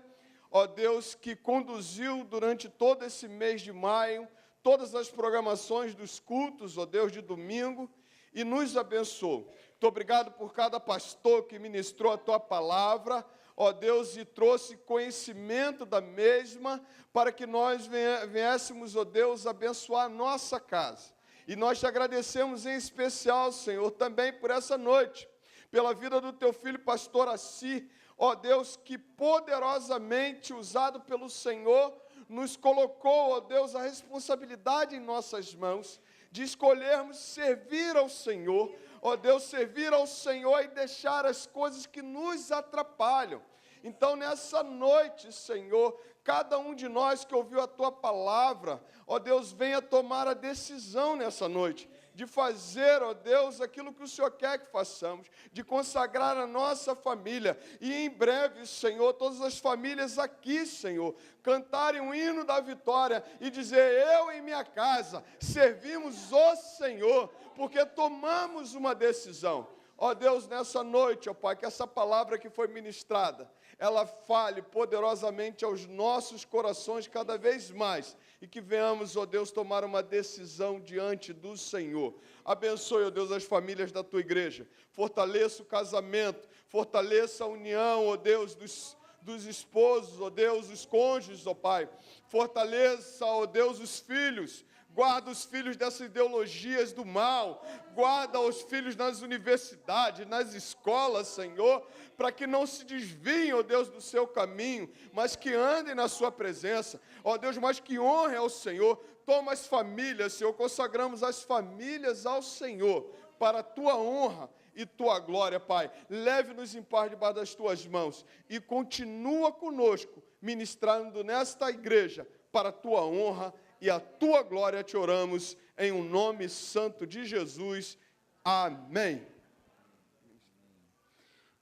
ó Deus, que conduziu durante todo esse mês de maio, todas as programações dos cultos, ó Deus, de domingo, e nos abençoou. Muito obrigado por cada pastor que ministrou a Tua palavra, ó Deus, e trouxe conhecimento da mesma, para que nós viéssemos, ó Deus, abençoar a nossa casa. E nós te agradecemos em especial, Senhor, também por essa noite, pela vida do Teu filho, pastor Assi, ó Deus, que poderosamente usado pelo Senhor, nos colocou, ó Deus, a responsabilidade em nossas mãos, de escolhermos servir ao Senhor, ó Deus, servir ao Senhor e deixar as coisas que nos atrapalham. Então, nessa noite, Senhor, cada um de nós que ouviu a Tua palavra, ó Deus, venha tomar a decisão nessa noite, de fazer, ó Deus, aquilo que o Senhor quer que façamos, de consagrar a nossa família, e em breve, Senhor, todas as famílias aqui, Senhor, cantarem o hino da vitória e dizer: eu em minha casa servimos o Senhor, porque tomamos uma decisão. Ó Deus, nessa noite, ó Pai, que essa palavra que foi ministrada, ela fale poderosamente aos nossos corações cada vez mais, e que venhamos, ó Deus, tomar uma decisão diante do Senhor. Abençoe, ó Deus, as famílias da Tua igreja, fortaleça o casamento, fortaleça a união, ó Deus, dos esposos, ó Deus, os cônjuges, ó Pai, fortaleça, ó Deus, os filhos. Guarda os filhos dessas ideologias do mal, guarda os filhos nas universidades, nas escolas, Senhor, para que não se desviem, ó Deus, do seu caminho, mas que andem na sua presença, ó Deus, mas que honrem ao Senhor. Toma as famílias, Senhor, consagramos as famílias ao Senhor, para a Tua honra e Tua glória, Pai. Leve-nos em paz debaixo das Tuas mãos e continua conosco, ministrando nesta igreja, para a Tua honra e a Tua glória. Te oramos em um nome santo de Jesus. Amém.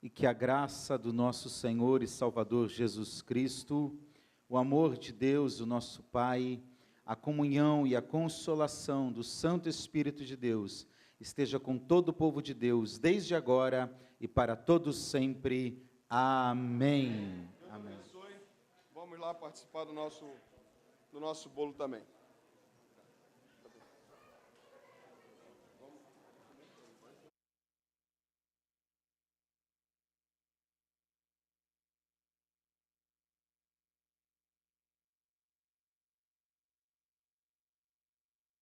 E que a graça do nosso Senhor e Salvador Jesus Cristo, o amor de Deus, o nosso Pai, a comunhão e a consolação do Santo Espírito de Deus esteja com todo o povo de Deus, desde agora e para todos sempre. Amém. Deus abençoe. Vamos lá participar do nosso bolo também.